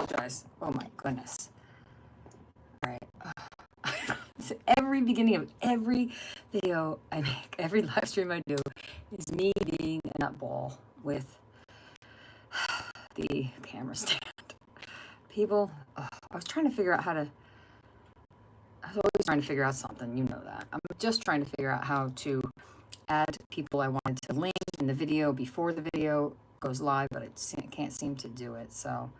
apologize. Oh my goodness. All right. So every beginning of every video I make, every live stream I do, is me being a nutball with the camera stand. People, I was trying to figure out how to, I was always trying to figure out something, you know that. I'm just trying to figure out how to add people I wanted to link in the video before the video goes live, but I can't seem to do it. So,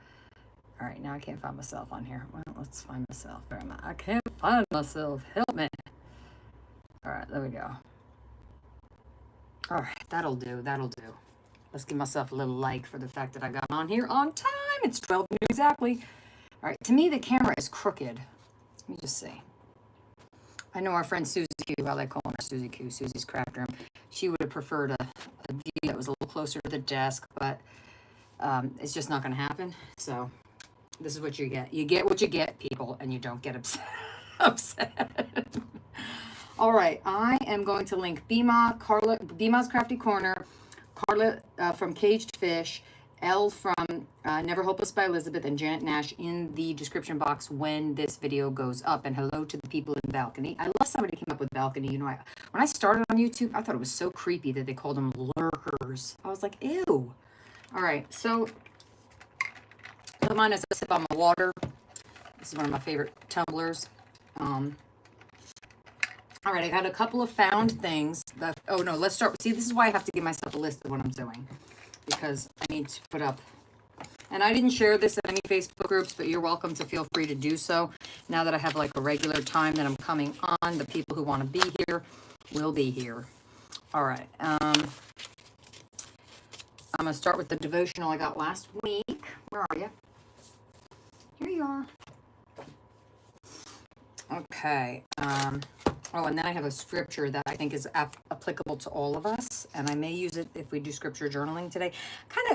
all right, now I can't find myself on here. Well, let's find myself. Where am I? I can't find myself. Help me. All right, there we go. All right, that'll do. That'll do. Let's give myself a little like for the fact that I got on here on time. It's 12 noon exactly. All right, to me, the camera is crooked. Let me just see. I know our friend Susie Q, I like calling her Susie Q, Susie's Craft Room. She would have preferred a view that was a little closer to the desk, but it's just not going to happen. So this is what you get. You get what you get, people, and you don't get upset. All right, I am going to link Bima's Crafty Corner, Carla from Caged Fish, Elle from Never Hopeless by Elizabeth, and Janet Nash in the description box when this video goes up. And hello to the people in the balcony. I love somebody came up with balcony. You know, when I started on YouTube, I thought it was so creepy that they called them lurkers. I was like, ew. All right, so mine as I sip on my water. This is one of my favorite tumblers. All right, I got a couple of found things. Oh no, let's start. See, this is why I have to give myself a list of what I'm doing, because I need to put up, and I didn't share this in any Facebook groups, but you're welcome to feel free to do so. Now that I have like a regular time that I'm coming on, the people who want to be here will be here. All right. I'm going to start with the devotional I got last week. Where are you? Here you are. Okay. Oh, and then I have a scripture that I think is applicable to all of us, and I may use it if we do scripture journaling today.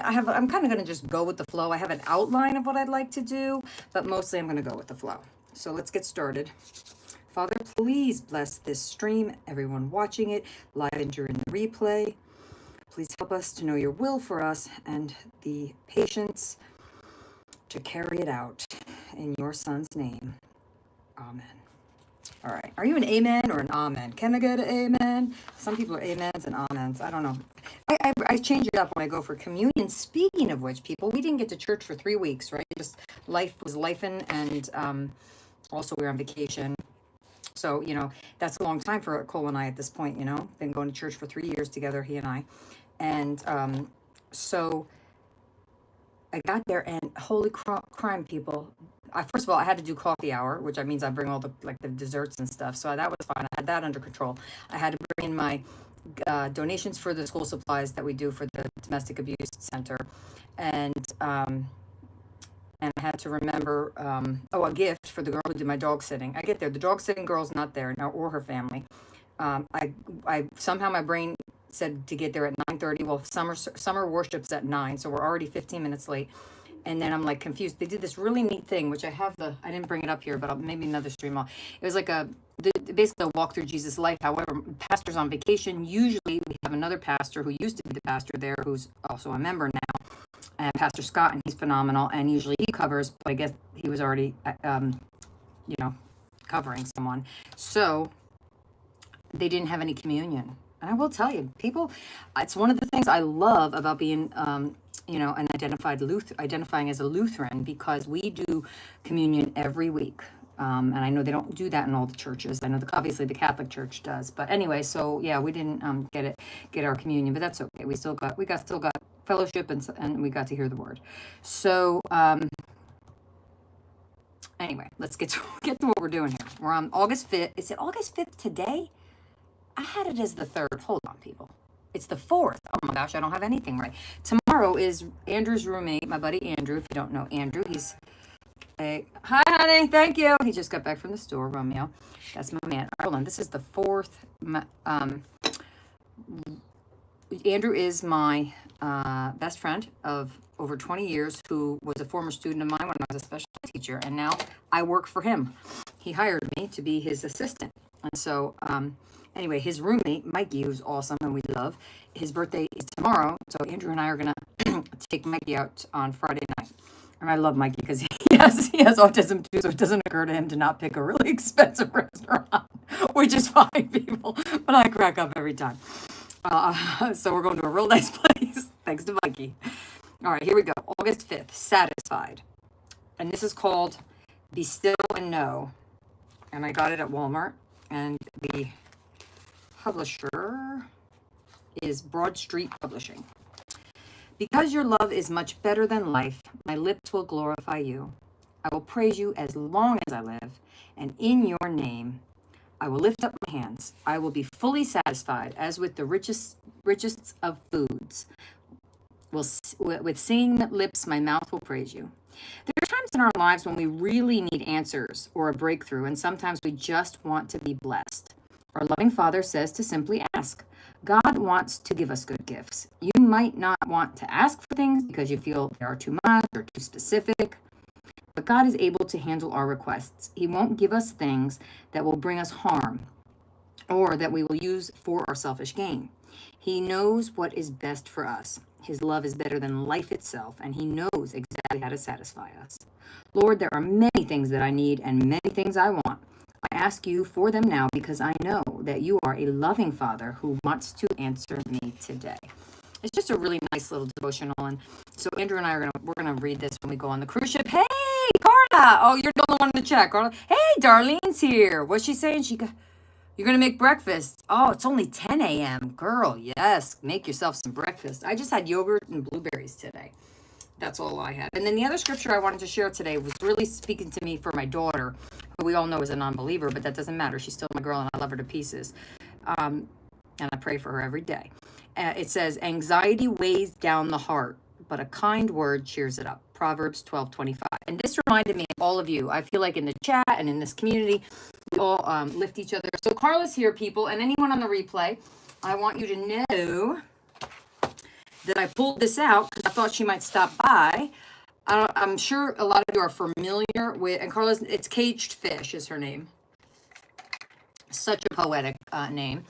I'm kind of going to just go with the flow. I have an outline of what I'd like to do, but mostly I'm going to go with the flow. So let's get started. Father, please bless this stream, everyone watching it, live and during the replay. Please help us to know your will for us and the patience to carry it out. In your son's name, amen. All right. Are you an amen or an amen? Can I get an amen? Some people are amens and amens. I don't know. I change it up when I go for communion. Speaking of which, people, we didn't get to church for 3 weeks, right? Just life was lifing, and also we're on vacation. So, you know, that's a long time for Cole and I at this point, you know. Been going to church for 3 years together, he and I. And so I got there, and holy crime, people. First of all, I had to do coffee hour, which means I bring all the desserts and stuff. So that was fine. I had that under control. I had to bring in my donations for the school supplies that we do for the domestic abuse center, and I had to remember a gift for the girl who did my dog sitting. I get there, the dog sitting girl's not there now, or her family. I somehow my brain said to get there at 9:30. Well, summer worship's at 9, so we're already 15 minutes late. And then I'm like confused. They did this really neat thing, which I didn't bring it up here, but maybe another stream. It was like basically a walk through Jesus' life. However, pastor's on vacation. Usually we have another pastor who used to be the pastor there, who's also a member now, and Pastor Scott, and he's phenomenal. And usually he covers, but I guess he was already, covering someone. So they didn't have any communion. And I will tell you, people, it's one of the things I love about being, an identifying as a Lutheran, because we do communion every week. And I know they don't do that in all the churches. I know obviously the Catholic Church does. But anyway, so yeah, we didn't get our communion, but that's okay. We still got fellowship, and we got to hear the word. So anyway, let's get to what we're doing here. We're on August 5th. Is it August 5th today? I had it as the 3rd. Hold on, people. It's the 4th. Oh my gosh, I don't have anything right. Tomorrow is Andrew's roommate, my buddy Andrew. If you don't know Andrew, he's hi, honey. Thank you. He just got back from the store, Romeo. That's my man. Hold on. This is the 4th. Andrew is my best friend of over 20 years, who was a former student of mine when I was a special teacher, and now I work for him. He hired me to be his assistant. And so, anyway, his roommate, Mikey, who's awesome and we love, his birthday is tomorrow. So Andrew and I are going to take Mikey out on Friday night. And I love Mikey because he has autism too, so it doesn't occur to him to not pick a really expensive restaurant, which is fine, people. But I crack up every time. So we're going to a real nice place, thanks to Mikey. All right, here we go. August 5th, Satisfied. And this is called Be Still and Know. And I got it at Walmart. And the publisher is Broad Street Publishing. Because your love is much better than life, my lips will glorify you. I will praise you as long as I live, and in your name I will lift up my hands. I will be fully satisfied, as with the richest of foods. With singing lips, my mouth will praise you. There are times in our lives when we really need answers or a breakthrough, and sometimes we just want to be blessed. Our loving Father says to simply ask. God wants to give us good gifts. You might not want to ask for things because you feel they are too much or too specific, but God is able to handle our requests. He won't give us things that will bring us harm or that we will use for our selfish gain. He knows what is best for us. His love is better than life itself, and he knows exactly how to satisfy us. Lord, there are many things that I need and many things I want. I ask you for them now because I know that you are a loving Father who wants to answer me today. It's just a really nice little devotional, and so Andrew and I we're gonna read this when we go on the cruise ship. Hey, Carla! Oh, you're the only one in the chat, Carla. Hey, Darlene's here. What's she saying? You're gonna make breakfast. Oh, it's only 10 a.m. Girl, yes, make yourself some breakfast. I just had yogurt and blueberries today. That's all I had. And then the other scripture I wanted to share today was really speaking to me for my daughter, who we all know is a non-believer, but that doesn't matter. She's still my girl, and I love her to pieces. And I pray for her every day. It says, anxiety weighs down the heart, but a kind word cheers it up. Proverbs 12:25. And this reminded me of all of you. I feel like in the chat and in this community, we all lift each other. So Carla's here, people, and anyone on the replay, I want you to know that I pulled this out because I thought she might stop by. I'm sure a lot of you are familiar with, and Carla's, it's Caged Fish is her name. Such a poetic name.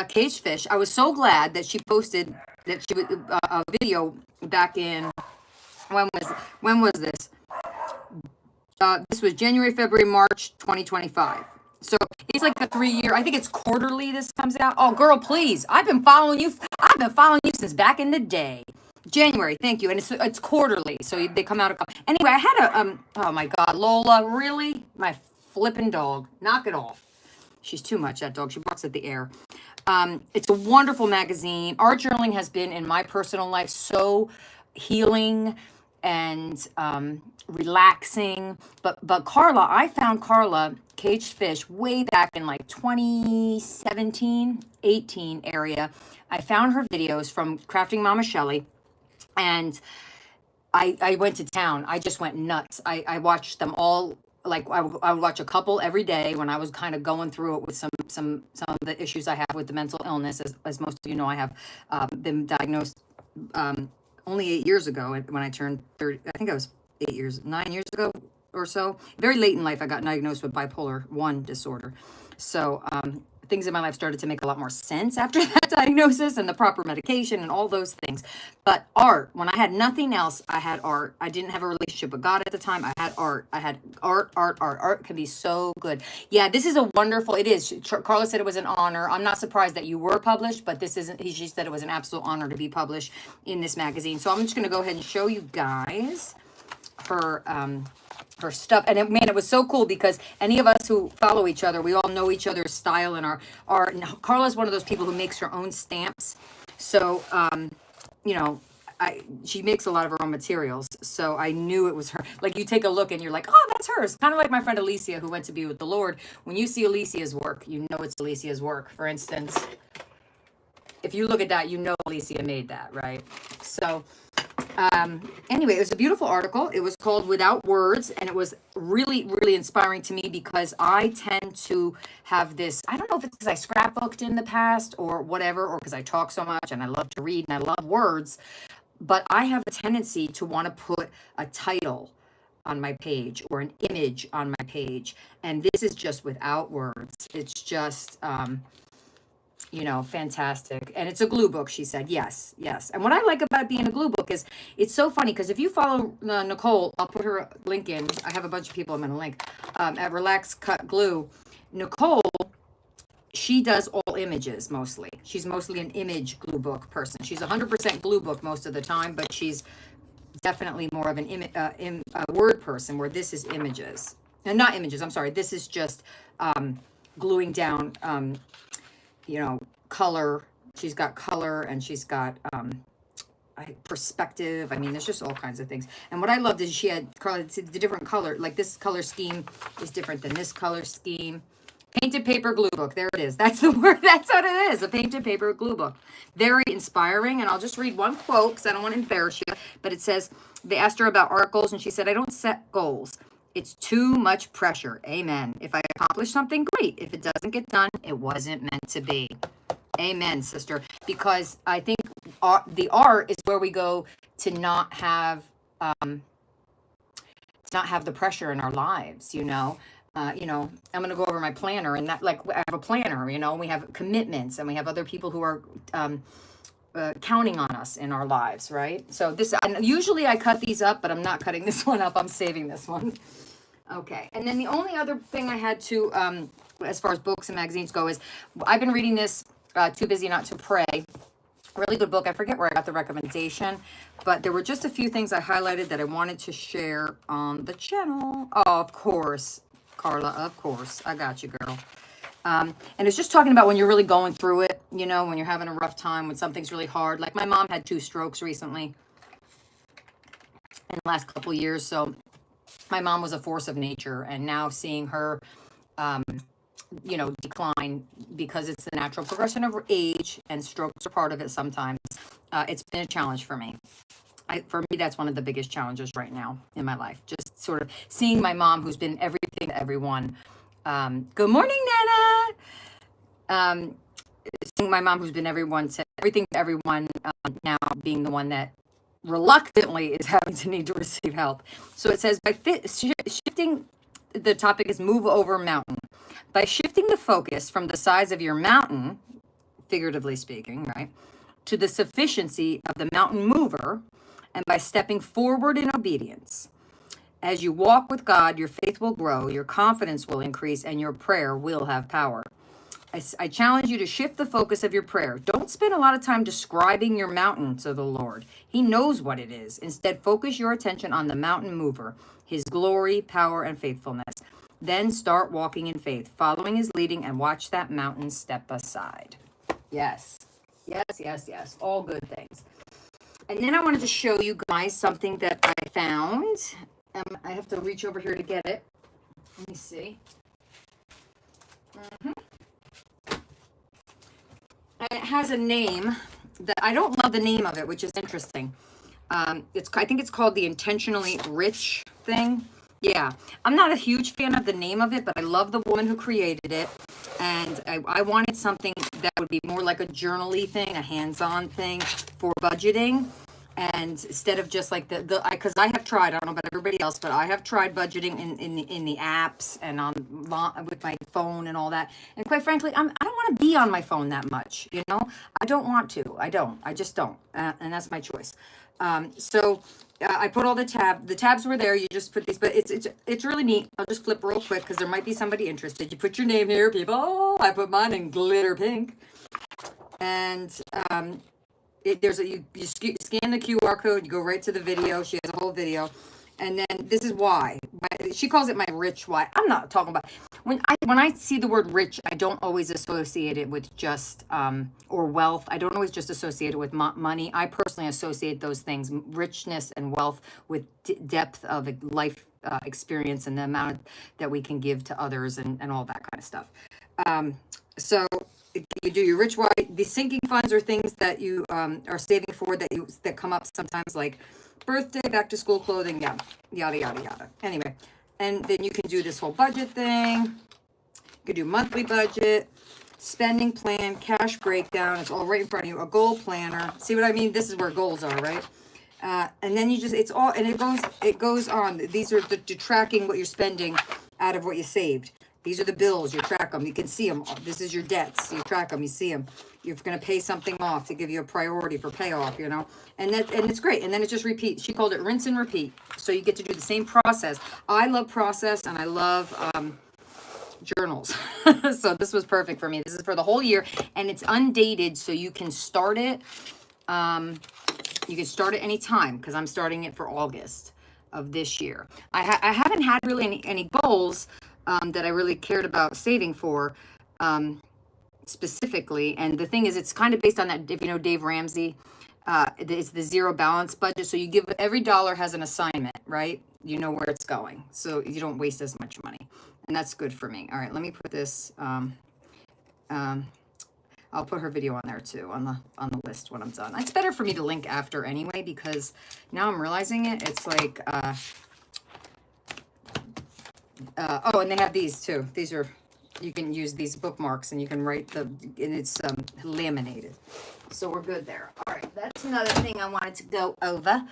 Caged Fish. I was so glad that she posted that she a video back in, when was this? This was January, February, March 2025. So it's like a 3-year, I think it's quarterly this comes out. Oh, girl, please. I've been following you since back in the day. January, thank you. And it's quarterly, so they come out. Anyway, I had a, oh my God, Lola, really? My flippin' dog. Knock it off. She's too much, that dog. She barks at the air. It's a wonderful magazine. Art journaling has been, in my personal life, so healing and relaxing. But Carla, I found Carla Caged Fish way back in like 2017, 18 area. I found her videos from Crafting Mama Shelley, and I went to town. I just went nuts. I watched them all. Like I would watch a couple every day when I was kind of going through it with some of the issues I have with the mental illness. As most of you know, I have been diagnosed only 8 years ago when I turned 30. I think I was 9 years ago or so. Very late in life, I got diagnosed with bipolar 1 disorder. So things in my life started to make a lot more sense after that diagnosis and the proper medication and all those things. But art, when I had nothing else, I had art. I didn't have a relationship with God at the time. I had art. Art can be so good. Yeah, this is a wonderful, it is. Carla said it was an honor. I'm not surprised that you were published, but this isn't, she said it was an absolute honor to be published in this magazine. So I'm just going to go ahead and show you guys her stuff. And it was so cool because any of us who follow each other, we all know each other's style and our art. And Carla's one of those people who makes her own stamps. So, she makes a lot of her own materials. So I knew it was her. Like, you take a look and you're like, oh, that's hers. Kind of like my friend Alicia, who went to be with the Lord. When you see Alicia's work, you know it's Alicia's work. For instance, if you look at that, you know Alicia made that, right? So anyway, it was a beautiful article. It was called Without Words, and it was really, really inspiring to me because I tend to have this, I don't know if it's because I scrapbooked in the past or whatever, or because I talk so much and I love to read and I love words, but I have a tendency to want to put a title on my page or an image on my page, and this is just without words. It's just, You know, fantastic. And it's a glue book, she said. Yes, yes. And what I like about being a glue book is it's so funny because if you follow Nicole, I'll put her link in. I have a bunch of people I'm going to link at Relax Cut Glue. Nicole, she does all images mostly. She's mostly an image glue book person. She's 100% glue book most of the time, but she's definitely more of an word person where this is images. And not images, I'm sorry. This is just gluing down you know, color. She's got color and she's got perspective. I mean, there's just all kinds of things. And what I loved is she had the different color, like this color scheme is different than this color scheme. Painted paper glue book. There it is. That's the word. That's what it is. A painted paper glue book. Very inspiring. And I'll just read one quote because I don't want to embarrass you. But it says, they asked her about art goals and she said, I don't set goals. It's too much pressure. Amen. If I accomplish something, great. If it doesn't get done, it wasn't meant to be. Amen, sister. Because I think the art is where we go to not have the pressure in our lives, you know. You know, I'm going to go over my planner and that, like, I have a planner, you know, we have commitments and we have other people who are counting on us in our lives, right? So this, usually I cut these up, but I'm not cutting this one up. I'm saving this one. Okay. And then the only other thing I had to, as far as books and magazines go, is I've been reading this, Too Busy Not to Pray. Really good book. I forget where I got the recommendation, but there were just a few things I highlighted that I wanted to share on the channel. Oh, of course, Carla, of course. I got you, girl. And it's just talking about when you're really going through it, you know, when you're having a rough time, when something's really hard. Like my mom had 2 strokes recently in the last couple of years. So my mom was a force of nature, and now seeing her, you know, decline because it's the natural progression of age and strokes are part of it sometimes. It's been a challenge for me. For me, that's one of the biggest challenges right now in my life. Just sort of seeing my mom, who's been everything to everyone. Good morning, Nana. Seeing my mom, who's been everything to everyone, now being the one that reluctantly is having to need to receive help. So it says, by shifting, the topic is move over mountain. By shifting the focus from the size of your mountain, figuratively speaking, right, to the sufficiency of the mountain mover, and by stepping forward in obedience. As you walk with God, your faith will grow, your confidence will increase, and your prayer will have power. I challenge you to shift the focus of your prayer. Don't spend a lot of time describing your mountain to the Lord. He knows what it is. Instead, focus your attention on the mountain mover, his glory, power, and faithfulness. Then start walking in faith, following his leading, and watch that mountain step aside. Yes, yes, yes, yes. All good things. And then I wanted to show you guys something that I found. I have to reach over here to get it. Let me see. And it has a name that I don't love the name of it, which is interesting. I think it's called the Intentionally Rich thing. Yeah, I'm not a huge fan of the name of it, but I love the woman who created it. And I wanted something that would be more like a journal-y thing, a hands-on thing for budgeting. And instead of just like because I have tried, I don't know about everybody else, but I have tried budgeting in the apps and with my phone and all that. And quite frankly, I don't want to be on my phone that much. You know, I don't want to. I just don't. And that's my choice. So I put all the tabs were there. You just put these, but it's really neat. I'll just flip real quick because there might be somebody interested. You put your name here, people. I put mine in glitter pink, and you scan the QR code, you go right to the video. She has a whole video. And then this is why. She calls it my rich why. I'm not talking about, when I see the word rich, I don't always associate it with just, or wealth. I don't always just associate it with money. I personally associate those things, richness and wealth, with depth of life experience and the amount that we can give to others and all that kind of stuff. So you do your rich why. The sinking funds are things that you are saving for that come up sometimes, like birthday, back to school clothing, yada yada yada. Anyway, and then you can do this whole budget thing. You can do monthly budget, spending plan, cash breakdown. It's all right in front of you. A goal planner. See what I mean? This is where goals are, right? And then it goes on. These are the tracking what you're spending out of what you saved. These are the bills. You track them. You can see them. This is your debts. You track them. You see them. You're going to pay something off to give you a priority for payoff, you know. And it's great. And then it just repeats. She called it rinse and repeat. So you get to do the same process. I love process and I love journals. So this was perfect for me. This is for the whole year and it's undated, so you can start it. You can start it anytime because I'm starting it for August of this year. I haven't had really any goals that I really cared about saving for specifically. And the thing is, it's kind of based on that, if you know Dave Ramsey, it's the zero balance budget. So you give, every dollar has an assignment, right? You know where it's going. So you don't waste as much money. And that's good for me. All right, let me put this, I'll put her video on there too, on the list when I'm done. It's better for me to link after anyway, because now I'm realizing it. It's like, oh, and they have these too. These are, you can use these bookmarks and you can write and it's laminated. So we're good there. All right, that's another thing I wanted to go over.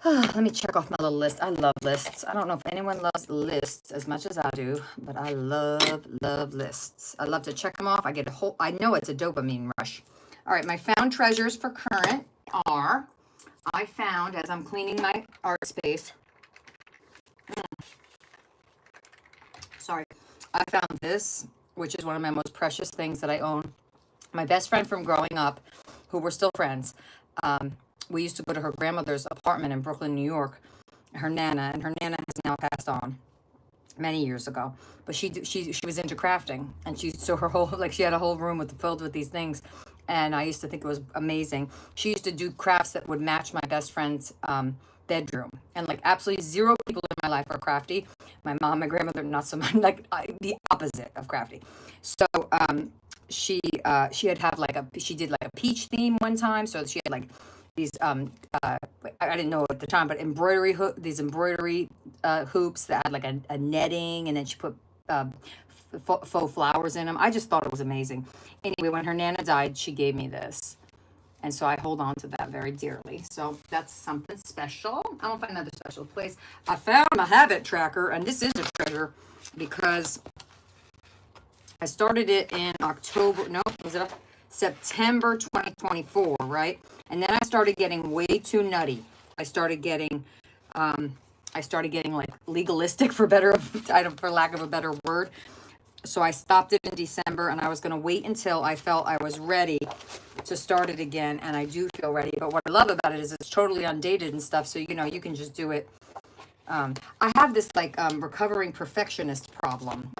Let me check off my little list. I love lists. I don't know if anyone loves lists as much as I do, but I love lists. I love to check them off. I get a whole, I know it's a dopamine rush. All right, my found treasures for current are, I found, as I'm cleaning my art space, sorry, I found this, which is one of my most precious things that I own. My best friend from growing up, who we're still friends, we used to go to her grandmother's apartment in Brooklyn, New York, her Nana, and her Nana has now passed on many years ago. But she was into crafting, and so her whole, like, she had a whole room filled with these things, and I used to think it was amazing. She used to do crafts that would match my best friend's bedroom, and like absolutely zero people in my life are crafty. My mom, my grandmother, not so much, like the opposite of crafty. So she did like a peach theme one time, so she had like these I didn't know at the time, but these embroidery hoops that had like a netting, and then she put faux flowers in them. I just thought it was amazing. Anyway, when her Nana died, she gave me this, and so I hold on to that very dearly. So that's something special. I don't find another special place. I found my habit tracker, and this is a treasure because I started it in October. No, was it September 2024, right? And then I started getting way too nutty. I started getting like legalistic, for lack of a better word. So I stopped it in December, and I was going to wait until I felt I was ready to start it again, and I do feel ready. But what I love about it is it's totally undated and stuff, so you know you can just do it. I have this like recovering perfectionist problem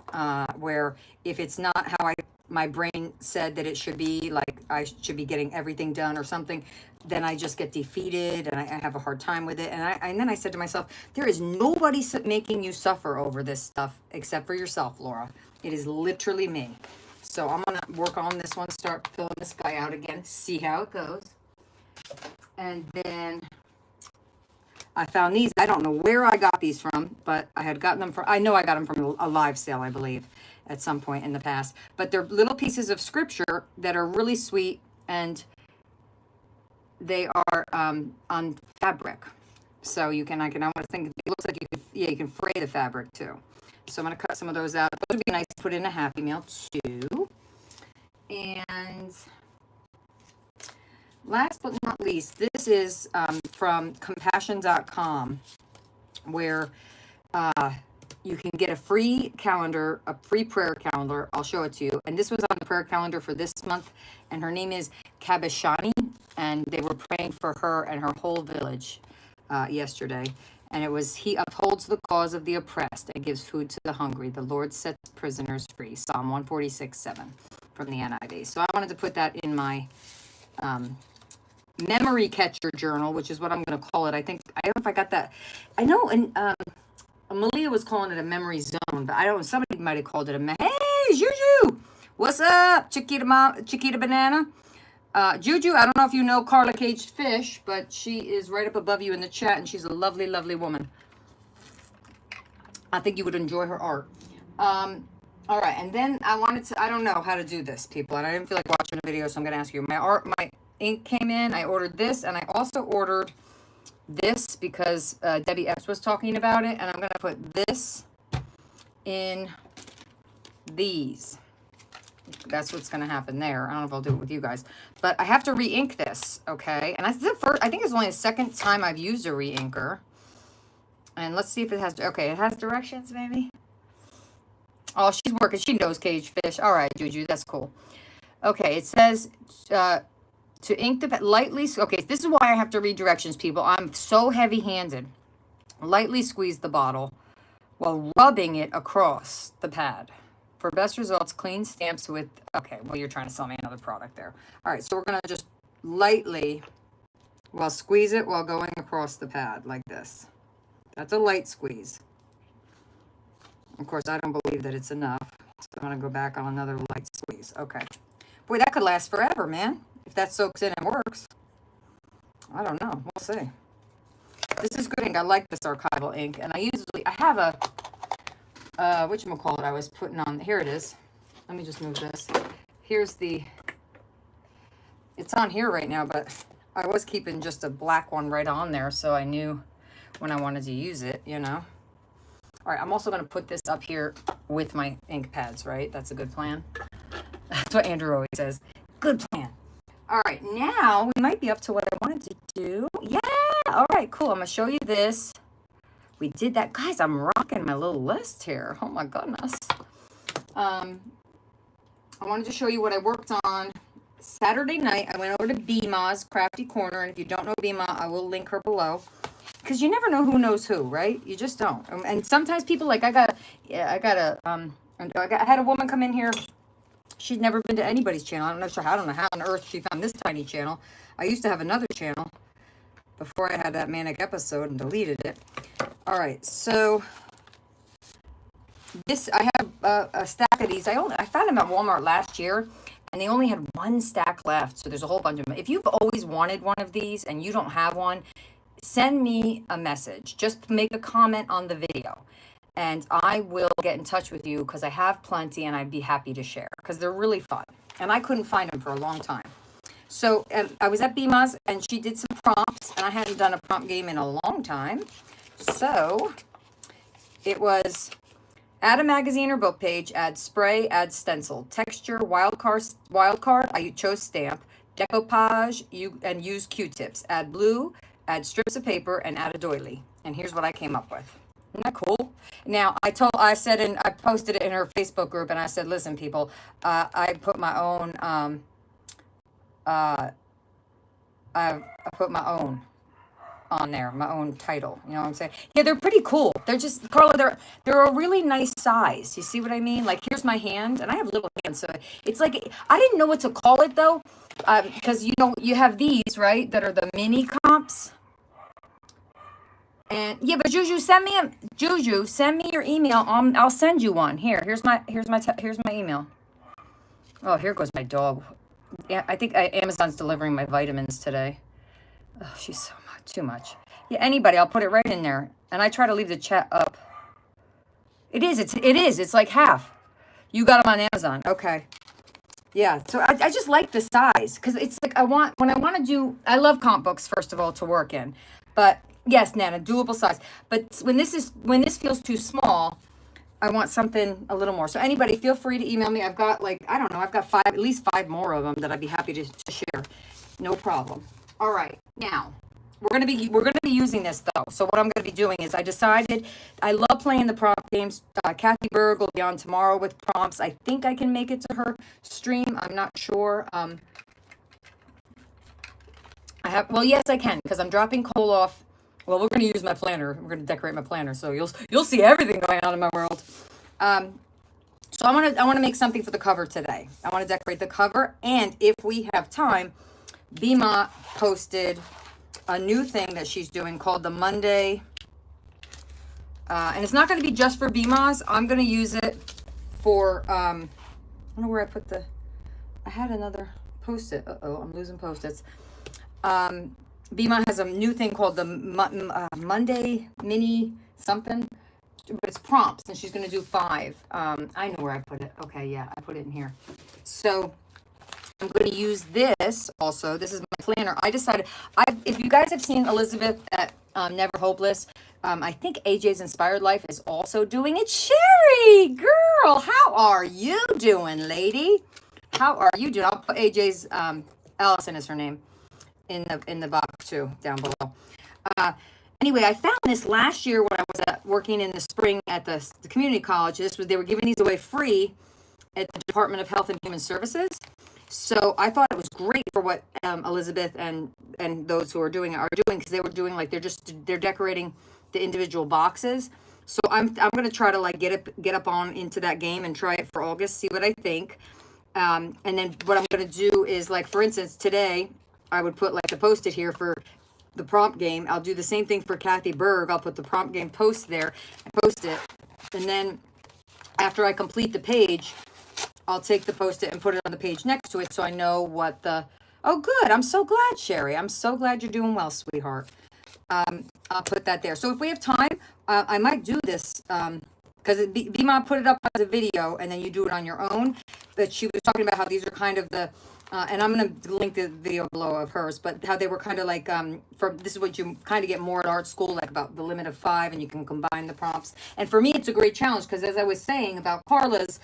where if it's not how my brain said that it should be, like I should be getting everything done or something, then I just get defeated and I have a hard time with it. And then I said to myself, there is nobody making you suffer over this stuff except for yourself, Laura. It is literally me. So I'm going to work on this one, start filling this guy out again, see how it goes. And then I found these. I don't know where I got these from, but I had gotten them from, I know I got them from a live sale, I believe, at some point in the past. But they're little pieces of scripture that are really sweet, and they are on fabric. So I want to think, it looks like you can fray the fabric too. So I'm going to cut some of those out. Those would be nice to put in a Happy Meal too. And last but not least, this is from compassion.com, where you can get a free calendar, a free prayer calendar. I'll show it to you. And this was on the prayer calendar for this month. And her name is Kabashani. And they were praying for her and her whole village yesterday. And it was, he upholds the cause of the oppressed and gives food to the hungry. The Lord sets prisoners free. Psalm 146:7 from the NIV. So I wanted to put that in my memory catcher journal, which is what I'm going to call it. I don't know if I got that. I know, and Malia was calling it a memory zone, but I don't know, somebody might have called it hey, Juju, what's up, Chiquita Banana? Juju, I don't know if you know Carla Caged Fish, but she is right up above you in the chat, and she's a lovely, lovely woman. I think you would enjoy her art. All right, and then I don't know how to do this, people, and I didn't feel like watching a video, so I'm going to ask you. My ink came in, I ordered this, and I also ordered this because Debbie Epps was talking about it, and I'm going to put this in these. That's what's going to happen there. I don't know if I'll do it with you guys. But I have to re-ink this, okay? And I think it's only the second time I've used a re-inker. And let's see if it has... Okay, it has directions, maybe? Oh, she's working. She knows cage fish. All right, Juju, that's cool. Okay, it says to ink the... Lightly... Okay, this is why I have to read directions, people. I'm so heavy-handed. Lightly squeeze the bottle while rubbing it across the pad. For best results, clean stamps with... Okay, well, you're trying to sell me another product there. All right, so we're going to just lightly, squeeze it while going across the pad like this. That's a light squeeze. Of course, I don't believe that it's enough. So I'm going to go back on another light squeeze. Okay. Boy, that could last forever, man. If that soaks in and works. I don't know. We'll see. This is good ink. I like this archival ink. And I have a... whatchamacallit I was putting on. Here it is. Let me just move this. Here's the... It's on here right now, but I was keeping just a black one right on there so I knew when I wanted to use it, you know. All right, I'm also going to put this up here with my ink pads, right? That's a good plan. That's what Andrew always says. Good plan. All right, now we might be up to what I wanted to do. Yeah! All right, cool. I'm going to show you this. We did that. Guys, I'm rocking my little list here. Oh, my goodness. I wanted to show you what I worked on Saturday night. I went over to Bima's Crafty Corner. And if you don't know Bima, I will link her below. Because you never know who knows who, right? You just don't. And sometimes people, like, I had a woman come in here. She'd never been to anybody's channel. I don't know how on earth she found this tiny channel. I used to have another channel before I had that manic episode and deleted it. All right, so this, I have a stack of these. I found them at Walmart last year, and they only had one stack left. So there's a whole bunch of them. If you've always wanted one of these and you don't have one, send me a message. Just make a comment on the video, and I will get in touch with you because I have plenty, and I'd be happy to share because they're really fun. And I couldn't find them for a long time. So I was at Bima's, and she did some prompts, and I hadn't done a prompt game in a long time. So it was add a magazine or book page, add spray, add stencil, texture, wildcard, I chose stamp, decoupage, and use Q-tips, add blue, add strips of paper, and add a doily. And here's what I came up with. Isn't that cool? Now, I posted it in her Facebook group, and I said, listen, people, I put my own, I put my own on there, my own title. You know what I'm saying? Yeah, they're pretty cool. They're just, Carla, they're a really nice size. You see what I mean? Like, here's my hand, and I have little hands, so it's like, I didn't know what to call it, though, because, you know, you have these, right, that are the mini comps. And yeah, but Juju, send me your email. I'll send you one. Here's my email. Oh, here goes my dog. Yeah, I think Amazon's delivering my vitamins today. Oh, she's so much, too much. Yeah, anybody, I'll put it right in there. And I try to leave the chat up. It is. It's like half. You got them on Amazon. Okay. Yeah, so I just like the size because it's like I love comp books, first of all, to work in. But yes, Nana, doable size. But when this feels too small, I want something a little more. So anybody, feel free to email me. I've got I've got at least five more of them that I'd be happy to share. No problem. All right, now we're gonna be using this though. So what I'm gonna be doing is I decided I love playing the prompt games. Kathy Berg will be on tomorrow with prompts. I think I can make it to her stream. I'm not sure. Yes, I can because I'm dropping Cole off. Well, we're going to use my planner. We're going to decorate my planner, so you'll see everything going on in my world. So I want to make something for the cover today. I want to decorate the cover, and if we have time, Bima posted a new thing that she's doing called the Monday, and it's not going to be just for Bima's. I'm going to use it for I don't know where I had another post-it. I'm losing post-its. Bima has a new thing called the Monday mini something, but it's prompts, and she's going to do 5. I know where I put it. Okay, yeah, I put it in here. So I'm going to use this also. This is my planner. I decided, if you guys have seen Elizabeth at Never Hopeless, I think AJ's Inspired Life is also doing it. Sherry, girl, how are you doing, lady? How are you doing? I'll put AJ's, Allison is her name, in the box too, down below. Anyway, I found this last year when I was working in the spring at the community college. They were giving these away free at the Department of Health and Human Services. So I thought it was great for what Elizabeth and those who are doing it are doing, because they were doing like they're decorating the individual boxes. So I'm gonna try to like get up on into that game and try it for August, see what I think. And then what I'm gonna do is, like, for instance, today I would put like the post-it here for the prompt game. I'll do the same thing for Kathy Berg. I'll put the prompt game post there and post it. And then after I complete the page, I'll take the post-it and put it on the page next to it, so I know what the, oh good, I'm so glad, Sherry. I'm so glad you're doing well, sweetheart. I'll put that there. So if we have time, I might do this, because Bima put it up as a video and then you do it on your own. But she was talking about how these are kind of the, and I'm going to link the video below of hers, but how they were kind of like, this is what you kind of get more at art school, like about the limit of 5, and you can combine the prompts. And for me, it's a great challenge, because as I was saying about Carla's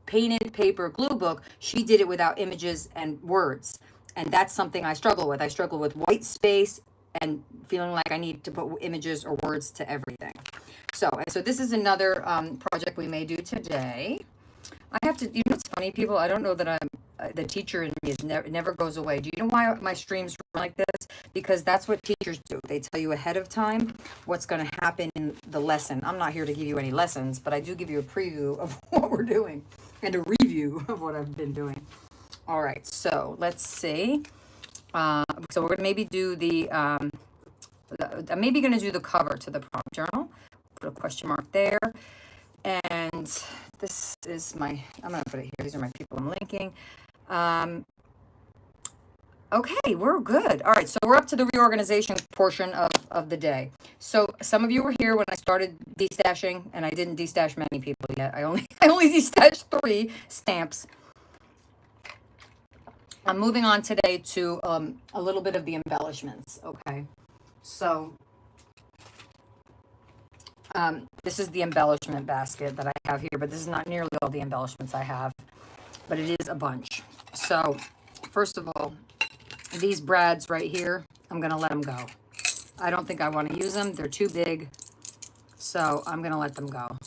painted paper glue book, she did it without images and words. And that's something I struggle with. I struggle with white space and feeling like I need to put images or words to everything. So this is another project we may do today. I have to, you know, it's funny, people, I don't know that I'm, the teacher in me never goes away. Do you know why my streams run like this? Because that's what teachers do. They tell you ahead of time what's going to happen in the lesson. I'm not here to give you any lessons, but I do give you a preview of what we're doing and a review of what I've been doing. All right, so let's see. So we're going to maybe do I'm maybe going to do the cover to the prompt journal. Put a question mark there. And this is I'm going to put it here. These are my people I'm linking. Okay, we're good. All right, so we're up to the reorganization portion of the day. So some of you were here when I started destashing, and I didn't destash many people yet. I only destashed 3 stamps. I'm moving on today to a little bit of the embellishments, okay? So this is the embellishment basket that I have here, but this is not nearly all the embellishments I have, but it is a bunch. So first of all, these brads right here, I'm going to let them go. I don't think I want to use them. They're too big, so I'm going to let them go.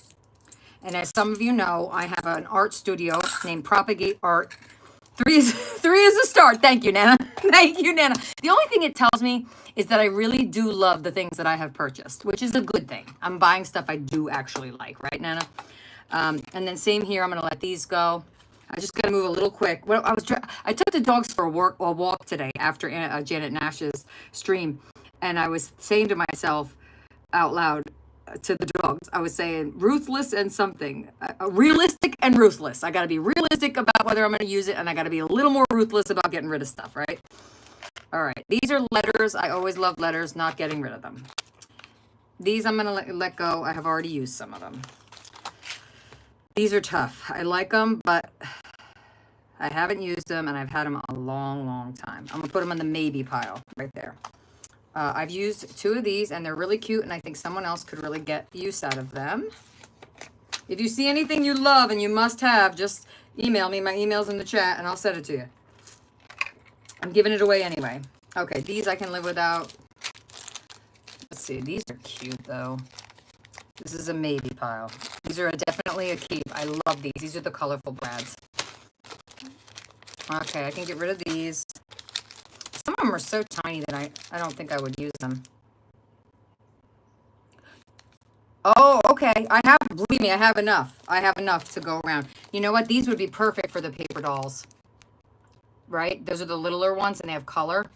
And as some of you know, I have an art studio named Propagate Art. 3 is a start. Thank you, Nana. Thank you, Nana. The only thing it tells me is that I really do love the things that I have purchased, which is a good thing. I'm buying stuff I do actually like, right, Nana? And then same here. I'm going to let these go. I just got to move a little quick. Well, I took the dogs for a walk today after Janet Nash's stream, and I was saying to myself out loud, to the dogs, I was saying ruthless and something, realistic and ruthless. I got to be realistic about whether I'm going to use it, and I got to be a little more ruthless about getting rid of stuff, right? All right, these are letters. I always love letters, not getting rid of them. These I'm going to let go. I have already used some of them. These are tough. I like them, but I haven't used them, and I've had them a long, long time. I'm going to put them in the maybe pile right there. I've used 2 of these, and they're really cute, and I think someone else could really get use out of them. If you see anything you love and you must have, just email me. My email's in the chat, and I'll send it to you. I'm giving it away anyway. Okay, these I can live without. Let's see. These are cute, though. This is a maybe pile. These are definitely a keep. I love these. These are the colorful brads. Okay, I can get rid of these. Some of them are so tiny that I don't think I would use them. Oh, okay. Believe me, I have enough. I have enough to go around. You know what? These would be perfect for the paper dolls. Right? Those are the littler ones, and they have color.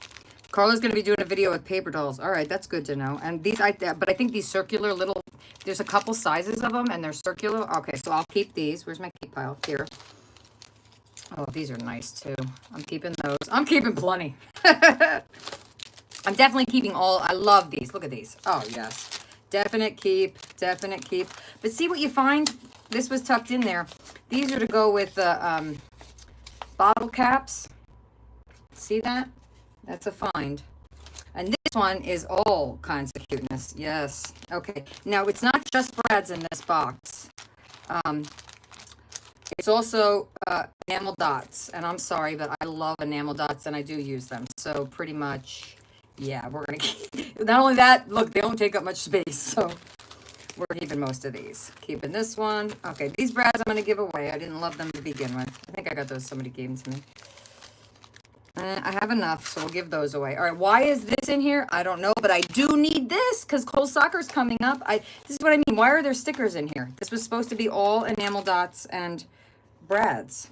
Carla's going to be doing a video with paper dolls. All right, that's good to know. And these, but I think these circular little, there's a couple sizes of them, and they're circular. Okay, so I'll keep these. Where's my keep pile? Here. Oh, these are nice, too. I'm keeping those. I'm keeping plenty. I'm definitely keeping all. I love these. Look at these. Oh, yes. Definite keep. Definite keep. But see what you find? This was tucked in there. These are to go with the bottle caps. See that? That's a find. And this one is all kinds of cuteness. Yes. Okay. Now, it's not just brads in this box. It's also enamel dots. And I'm sorry, but I love enamel dots, and I do use them. So pretty much, yeah, we're going to keep... Not only that, look, they don't take up much space. So we're keeping most of these. Keeping this one. Okay, these brads I'm going to give away. I didn't love them to begin with. I think I got those. Somebody gave them to me. I have enough, so we'll give those away. All right, why is this in here? I don't know, but I do need this because Cole's soccer's coming up. This is what I mean. Why are there stickers in here? This was supposed to be all enamel dots and brads.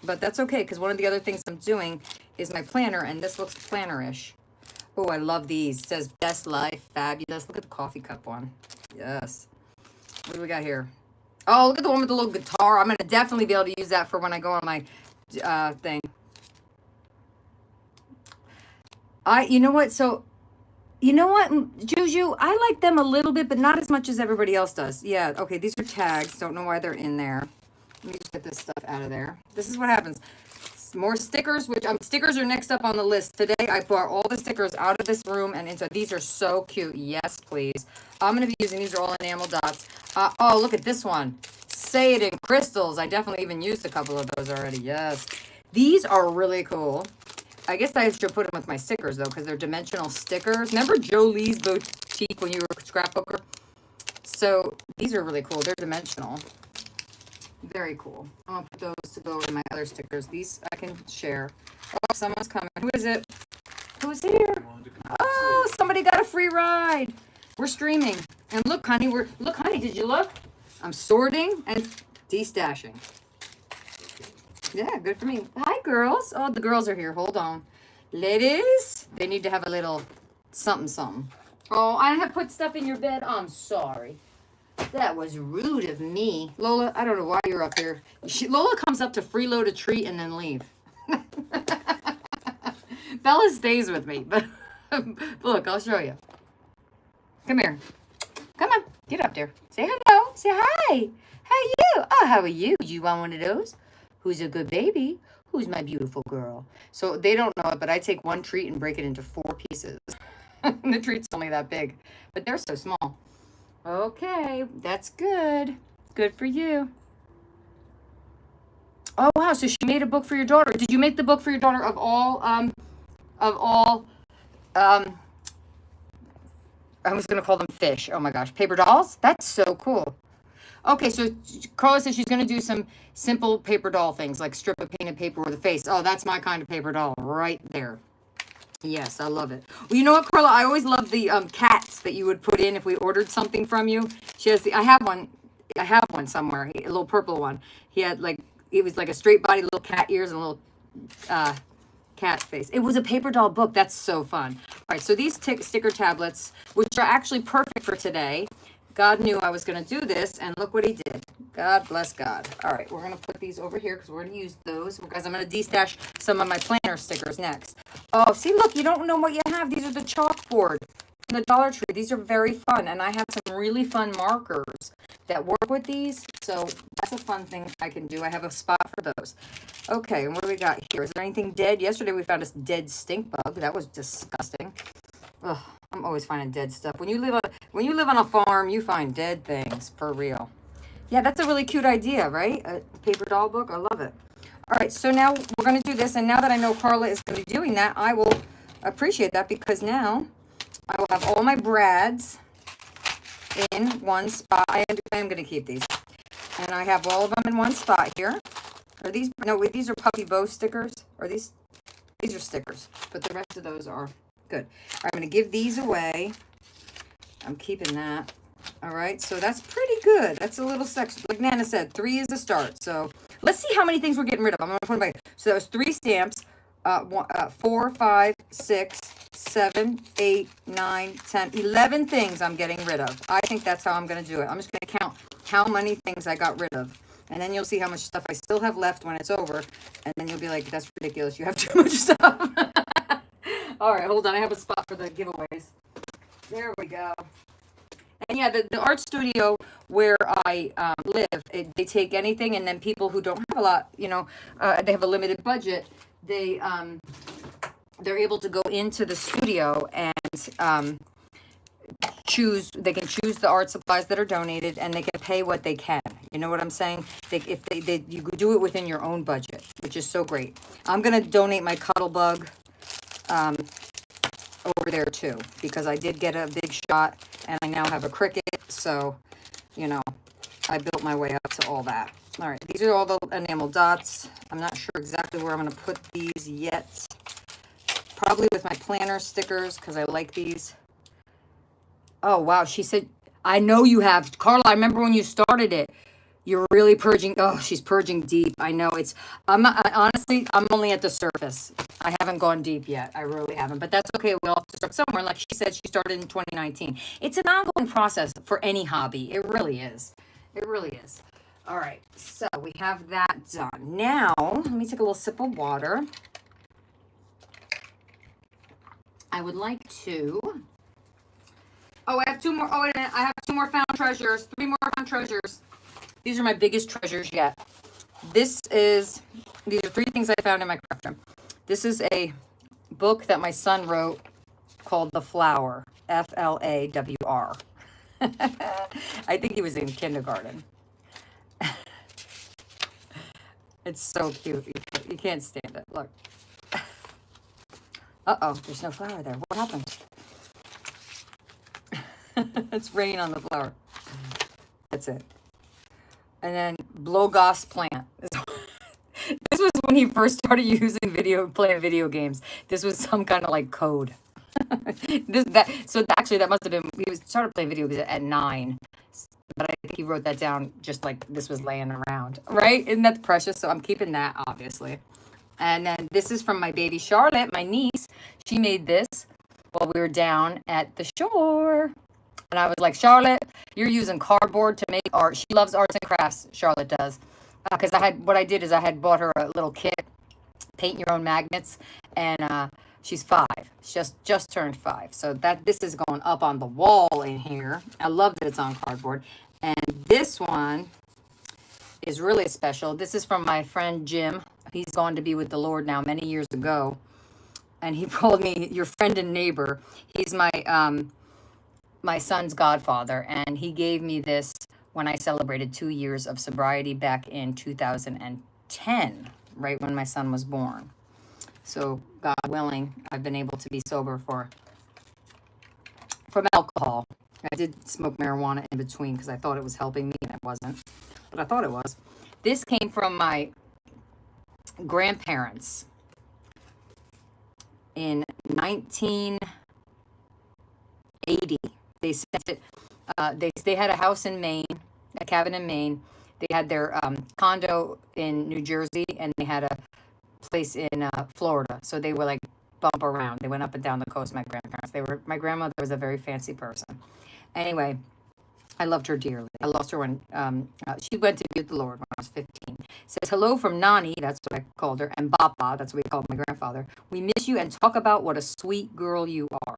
But that's okay, because one of the other things I'm doing is my planner, and this looks planner-ish. Oh, I love these. It says Best Life, fabulous. Look at the coffee cup one. Yes. What do we got here? Oh, look at the one with the little guitar. I'm going to definitely be able to use that for when I go on my thing. You know what? So, you know what, Juju? I like them a little bit, but not as much as everybody else does. Yeah, okay, these are tags. Don't know why they're in there. Let me just get this stuff out of there. This is what happens. More stickers, which stickers are next up on the list. Today, I brought all the stickers out of this room and into. These are so cute. Yes, please. I'm going to be using, these are all enamel dots. Oh, look at this one. Say It in Crystals. I definitely even used a couple of those already. Yes. These are really cool. I guess I should put them with my stickers, though, because they're dimensional stickers. Remember Jolie's Boutique when you were a scrapbooker? So these are really cool. They're dimensional. Very cool. I'm going to put those to go in my other stickers. These I can share. Oh, someone's coming. Who is it? Who's here? Oh, somebody got a free ride. We're streaming. And look, honey, look, honey, did you look? I'm sorting and destashing. Yeah, good for me. Hi, girls. Oh, the girls are here. Hold on. Ladies, they need to have a little something, something. Oh, I have put stuff in your bed. I'm sorry. That was rude of me. Lola, I don't know why you're up here. Lola comes up to freeload a treat and then leave. Bella stays with me, but look, I'll show you. Come here. Come on. Get up there. Say hello. Say hi. How are you? Oh, how are you? You want one of those? Who's a good baby? Who's my beautiful girl? So they don't know it, but I take one treat and break it into 4 pieces. The treat's only that big, but they're so small. Okay, that's good. Good for you. Oh, wow, so she made a book for your daughter. Did you make the book for your daughter of all, I was going to call them fish. Oh my gosh, paper dolls? That's so cool. Okay, so Carla says she's going to do some simple paper doll things, like strip of painted paper with a face. Oh, that's my kind of paper doll right there. Yes, I love it. Well, you know what, Carla? I always love the cats that you would put in if we ordered something from you. She has I have one somewhere, a little purple one. He had it was like a straight body, little cat ears and a little cat face. It was a paper doll book. That's so fun. All right, so these sticker tablets, which are actually perfect for today. God knew I was going to do this, and look what he did. God bless God. All right, we're going to put these over here because we're going to use those. Because I'm going to destash some of my planner stickers next. Oh, see, look, you don't know what you have. These are the chalkboard from the Dollar Tree. These are very fun, and I have some really fun markers that work with these. So that's a fun thing I can do. I have a spot for those. Okay, and what do we got here? Is there anything dead? Yesterday we found a dead stink bug. That was disgusting. Ugh, I'm always finding dead stuff. When you live on a farm, you find dead things, for real. Yeah, that's a really cute idea, right? A paper doll book. I love it. All right, so now we're going to do this, and now that I know Carla is going to be doing that, I will appreciate that because now I will have all my brads in one spot. I am going to keep these. And I have all of them in one spot here. Are these, no, wait, these are puppy bow stickers. Are these are stickers, but the rest of those are good. All right, I'm going to give these away. I'm keeping that. All right, so that's pretty good. That's a little section. Like Nana said, 3 is the start. So let's see how many things we're getting rid of. I'm going to put them back. So that was 3 stamps. 4, 5, 6, 7, 8, 9, 10, 11 things I'm getting rid of. I think that's how I'm going to do it. I'm just going to count how many things I got rid of. And then you'll see how much stuff I still have left when it's over. And then you'll be like, that's ridiculous. You have too much stuff. All right, hold on. I have a spot for the giveaways. There we go. And yeah, the art studio where I live, they take anything, and then people who don't have a lot, you know, they have a limited budget, they they're able to go into the studio and they can choose the art supplies that are donated, and they can pay what they can. You know what I'm saying? You could do it within your own budget, which is so great. I'm going to donate my Cuddle Bug over there too, because I did get a big shot and I now have a cricket. So, you know, I built my way up to all that. All right, these are all the enamel dots. I'm not sure exactly where I'm going to put these yet. Probably with my planner stickers, because I like these. Oh, wow. She said, I know you have. Carla, I remember when you started it. You're really purging. Oh, she's purging deep. I know it's, honestly, I'm only at the surface. I haven't gone deep yet. I really haven't. But that's okay. We'll have to start somewhere. Like she said, she started in 2019. It's an ongoing process for any hobby. It really is. It really is. All right. So we have that done. Now, let me take a little sip of water. I would like to. Oh, I have two more. Oh, wait a minute. I have two more found treasures. Three more found treasures. These are my biggest treasures yet. These are three things I found in my craft room. This is a book that my son wrote called The Flower, Flawr. I think he was in kindergarten. It's so cute. You can't stand it. Look. Uh-oh, there's no flower there. What happened? It's rain on the flower. That's it. And then Blogos plant. This was when he first started playing video games. This was some kind of like code. So actually that must have been, he started playing video games at 9. But I think he wrote that down just like this was laying around, right? Isn't that precious? So I'm keeping that, obviously. And then this is from my baby Charlotte, my niece. She made this while we were down at the shore. And I was like, Charlotte, you're using cardboard to make art. She loves arts and crafts, Charlotte does. Because I had bought her a little kit, paint your own magnets, and she's 5. She just turned 5. So this is going up on the wall in here. I love that it's on cardboard. And this one is really special. This is from my friend Jim. He's gone to be with the Lord now many years ago. And he called me your friend and neighbor. He's my son's godfather, and he gave me this when I celebrated 2 years of sobriety back in 2010, right when my son was born. So God willing, I've been able to be sober from alcohol. I did smoke marijuana in between because I thought it was helping me, and it wasn't, but I thought it was. This came from my grandparents in 1980. They sent it. They had a house in Maine, a cabin in Maine. They had their condo in New Jersey, and they had a place in Florida. So they were like bump around. They went up and down the coast. My grandparents. My grandmother was a very fancy person. Anyway, I loved her dearly. I lost her when she went to be with the Lord when I was 15. It says, hello from Nani, that's what I called her, and Papa, that's what we called my grandfather. We miss you and talk about what a sweet girl you are.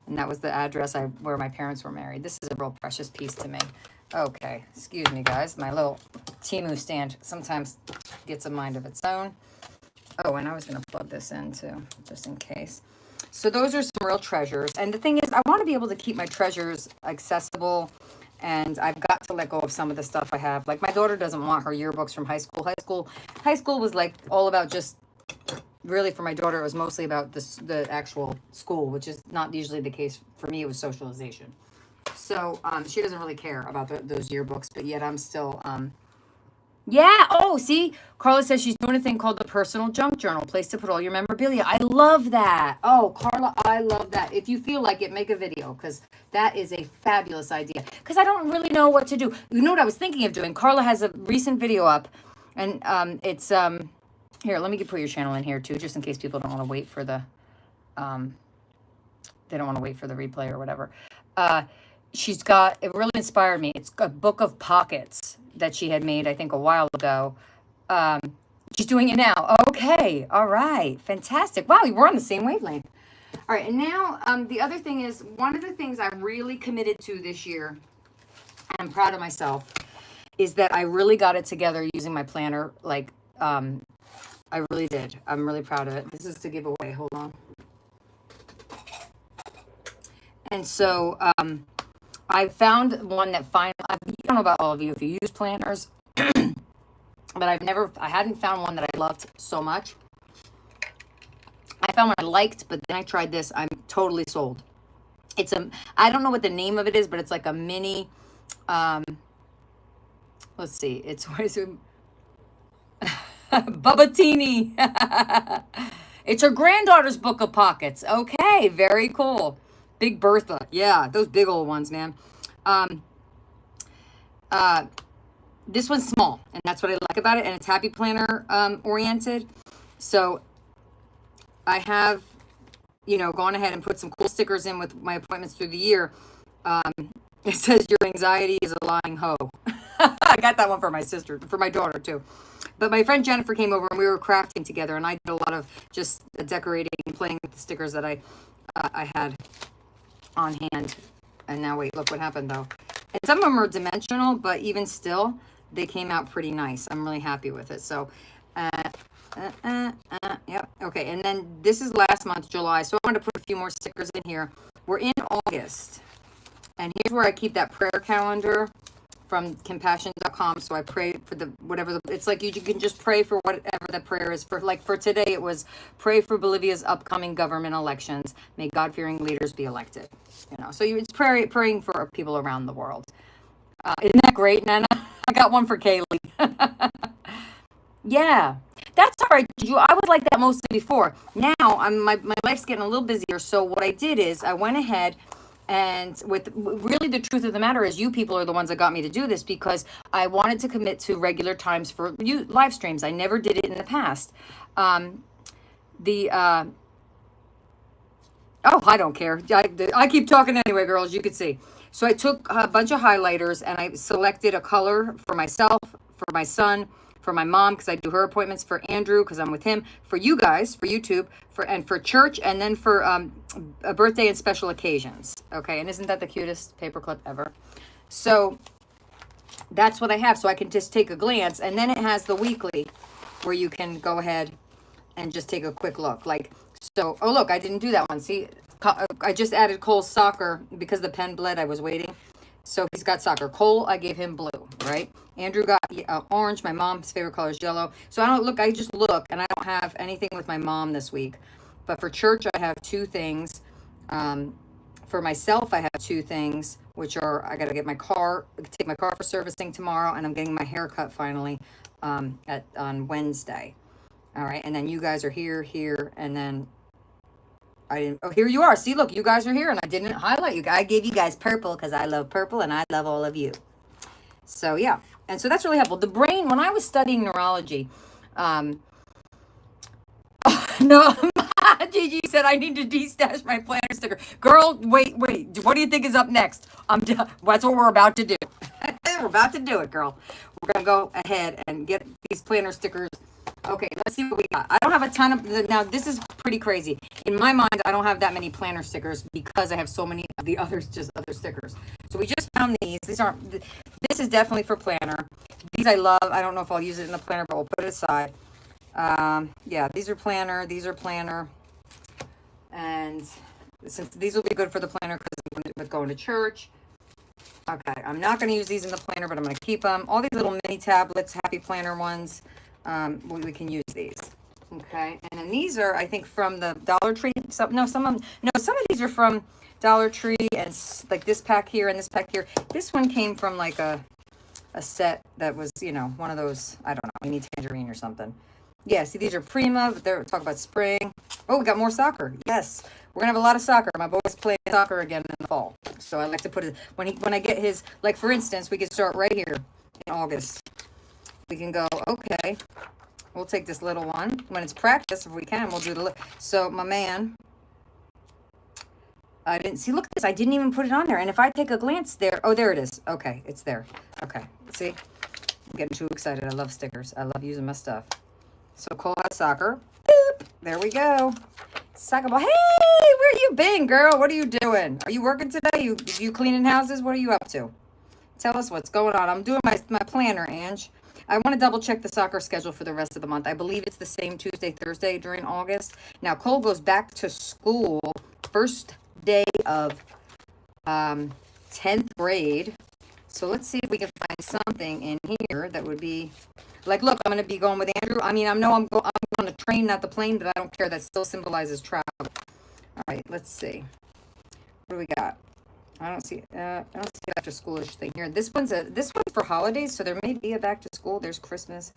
And that was the address where my parents were married. This is a real precious piece to me. Okay, excuse me, guys. My little Temu stand sometimes gets a mind of its own. Oh, and I was going to plug this in too, just in case. So those are some real treasures. And the thing is, I want to be able to keep my treasures accessible. And I've got to let go of some of the stuff I have. Like my daughter doesn't want her yearbooks from high school. High school was like all about just, really for my daughter, it was mostly about the actual school, which is not usually the case. For me, it was socialization. So she doesn't really care about those yearbooks, but yet I'm still... Yeah. Oh, see, Carla says she's doing a thing called the personal junk journal, place to put all your memorabilia. I love that. Oh, Carla, I love that. If you feel like it, make a video, because that is a fabulous idea. Because I don't really know what to do. You know what I was thinking of doing? Carla has a recent video up, and it's here. Let me put your channel in here too, just in case people don't want to wait for the they don't want to wait for the replay or whatever. She's got, it really inspired me. It's a book of pockets that she had made, I think, a while ago. She's doing it now. Okay. All right. Fantastic. Wow, we're on the same wavelength. All right. And now the other thing is, one of the things I really committed to this year, and I'm proud of myself, is that I really got it together using my planner, like I really did. I'm really proud of it. This is to give away. Hold on. And so I found one that I don't know about all of you if you use planners, but I hadn't found one that I loved so much. I found one I liked, but then I tried this. I'm totally sold. I don't know what the name of it is, but it's like a mini, let's see, what is it? Bubbatini. It's her granddaughter's book of pockets. Okay, very cool. Big Bertha. Yeah, those big old ones, man. This one's small, and that's what I like about it, and it's happy planner oriented. So I have, gone ahead and put some cool stickers in with my appointments through the year. It says your anxiety is a lying hoe. I got that one for my daughter too. But my friend Jennifer came over and we were crafting together, and I did a lot of just decorating and playing with the stickers that I had on hand. And now wait, look what happened though. And some of them are dimensional, but even still, they came out pretty nice. I'm really happy with it. So, yep. Okay, and then this is last month, July. So I want to put a few more stickers in here. We're in August. And here's where I keep that prayer calendar from compassion.com. So I pray for it's like you can just pray for whatever the prayer is for. Like for today, it was pray for Bolivia's upcoming government elections. May God-fearing leaders be elected. So it's praying for people around the world. Isn't that great, Nana? I got one for Kaylee. Yeah, that's all right. I was like that mostly before. Now my life's getting a little busier. So what I did is I went ahead. And really the truth of the matter is you people are the ones that got me to do this, because I wanted to commit to regular times for live streams. I never did it in the past. Oh, I don't care. I keep talking anyway, girls. You can see. So I took a bunch of highlighters and I selected a color for myself, for my son, for my mom, because I do her appointments, for Andrew, because I'm with him, for you guys, for YouTube, and for church, and then for a birthday and special occasions. Okay, and isn't that the cutest paperclip ever? So that's what I have. So I can just take a glance, and then it has the weekly where you can go ahead and just take a quick look. Oh look, I didn't do that one. See, I just added Cole's soccer because the pen bled. I was waiting. So he's got soccer. Cole, I gave him blue, right? Andrew got orange. My mom's favorite color is yellow. So I just look, and I don't have anything with my mom this week. But for church, I have 2 things. For myself, I have 2 things, which are, I got to take my car for servicing tomorrow, and I'm getting my hair cut finally on Wednesday. All right, and then you guys are here, and then here you are. See, look, you guys are here, and I didn't highlight you. I gave you guys purple because I love purple, and I love all of you. So, yeah. And so that's really helpful. The brain, when I was studying neurology, no, Gigi said I need to de-stash my planner sticker. Girl, wait. What do you think is up next? That's what we're about to do. We're about to do it, girl. We're going to go ahead and get these planner stickers. Okay, let's see what we got. I don't have a ton of, now this is pretty crazy. In my mind, I don't have that many planner stickers because I have so many of the others, just other stickers. So we just found these. This is definitely for planner. These I love. I don't know if I'll use it in the planner, but we'll put it aside. Yeah, these are planner. And since these will be good for the planner because with going to church. Okay, I'm not going to use these in the planner, but I'm going to keep them. All these little mini tablets, happy planner ones. We can use these. Okay, and then these are, I think, from the Dollar Tree. Some of these are from Dollar Tree, and like this pack here and this pack here. This one came from like a set that was, one of those, I don't know, we need tangerine or something. Yeah, see, these are Prima, but they're talk about spring. Oh, we got more soccer. Yes, we're gonna have a lot of soccer. My boy's playing soccer again in the fall, so I like to put it when I get his, like for instance, we could start right here in August. We can go, okay, we'll take this little one. When it's practice, if we can, we'll do so my man, I didn't see, look at this. I didn't even put it on there. And if I take a glance there, oh, there it is. Okay, it's there. Okay, see, I'm getting too excited. I love stickers. I love using my stuff. So Cole has soccer. Boop, there we go. Soccer ball. Hey, where you been, girl? What are you doing? Are you working today? You cleaning houses? What are you up to? Tell us what's going on. I'm doing my planner, Ange. I want to double check the soccer schedule for the rest of the month. I believe it's the same Tuesday, Thursday during August. Now, Cole goes back to school first day of 10th grade. So let's see if we can find something in here that would be like, look, I'm going to be going with Andrew. I mean, I'm on the train, not the plane, but I don't care. That still symbolizes travel. All right, let's see. What do we got? I don't see back to schoolish thing here. This one's for holidays, so there may be a back to school. There's Christmas.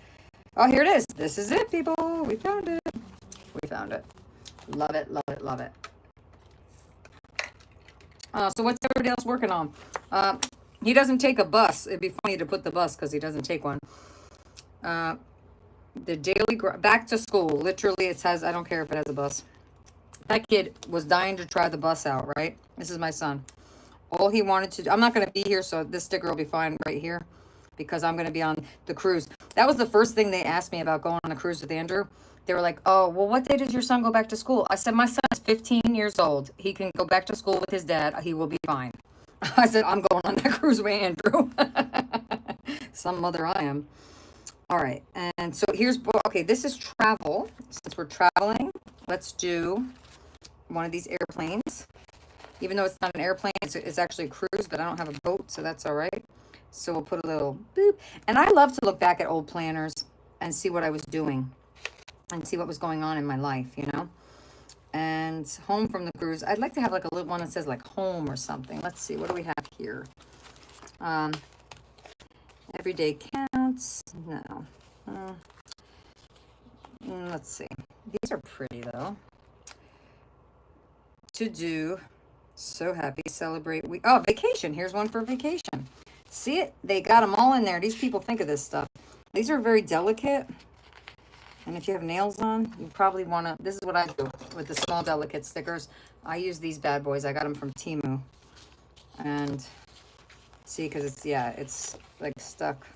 Oh, here it is. This is it, people. We found it. We found it. Love it, love it, love it. So what's everybody else working on? He doesn't take a bus. It'd be funny to put the bus because he doesn't take one. The daily back to school. Literally, it says, I don't care if it has a bus. That kid was dying to try the bus out, right? This is my son. All he wanted to do, I'm not going to be here, so this sticker will be fine right here because I'm going to be on the cruise. That was the first thing they asked me about going on a cruise with Andrew. They were like, oh, well, what day does your son go back to school? I said, my son is 15 years old. He can go back to school with his dad. He will be fine. I said, I'm going on that cruise with Andrew. Some mother I am. All right. And so here's, okay, this is travel. Since we're traveling, let's do one of these airplanes. Even though it's not an airplane, it's actually a cruise, but I don't have a boat, so that's all right. So we'll put a little boop. And I love to look back at old planners and see what I was doing and see what was going on in my life, you know? And home from the cruise. I'd like to have like a little one that says like home or something. Let's see. What do we have here? Every day counts. No. Let's see. These are pretty, though. To do. So happy. Celebrate. Oh, vacation. Here's one for vacation. See it? They got them all in there. These people think of this stuff. These are very delicate. And if you have nails on, you probably want to... This is what I do with the small, delicate stickers. I use these bad boys. I got them from Temu. And see, because it's, yeah, it's like stuck.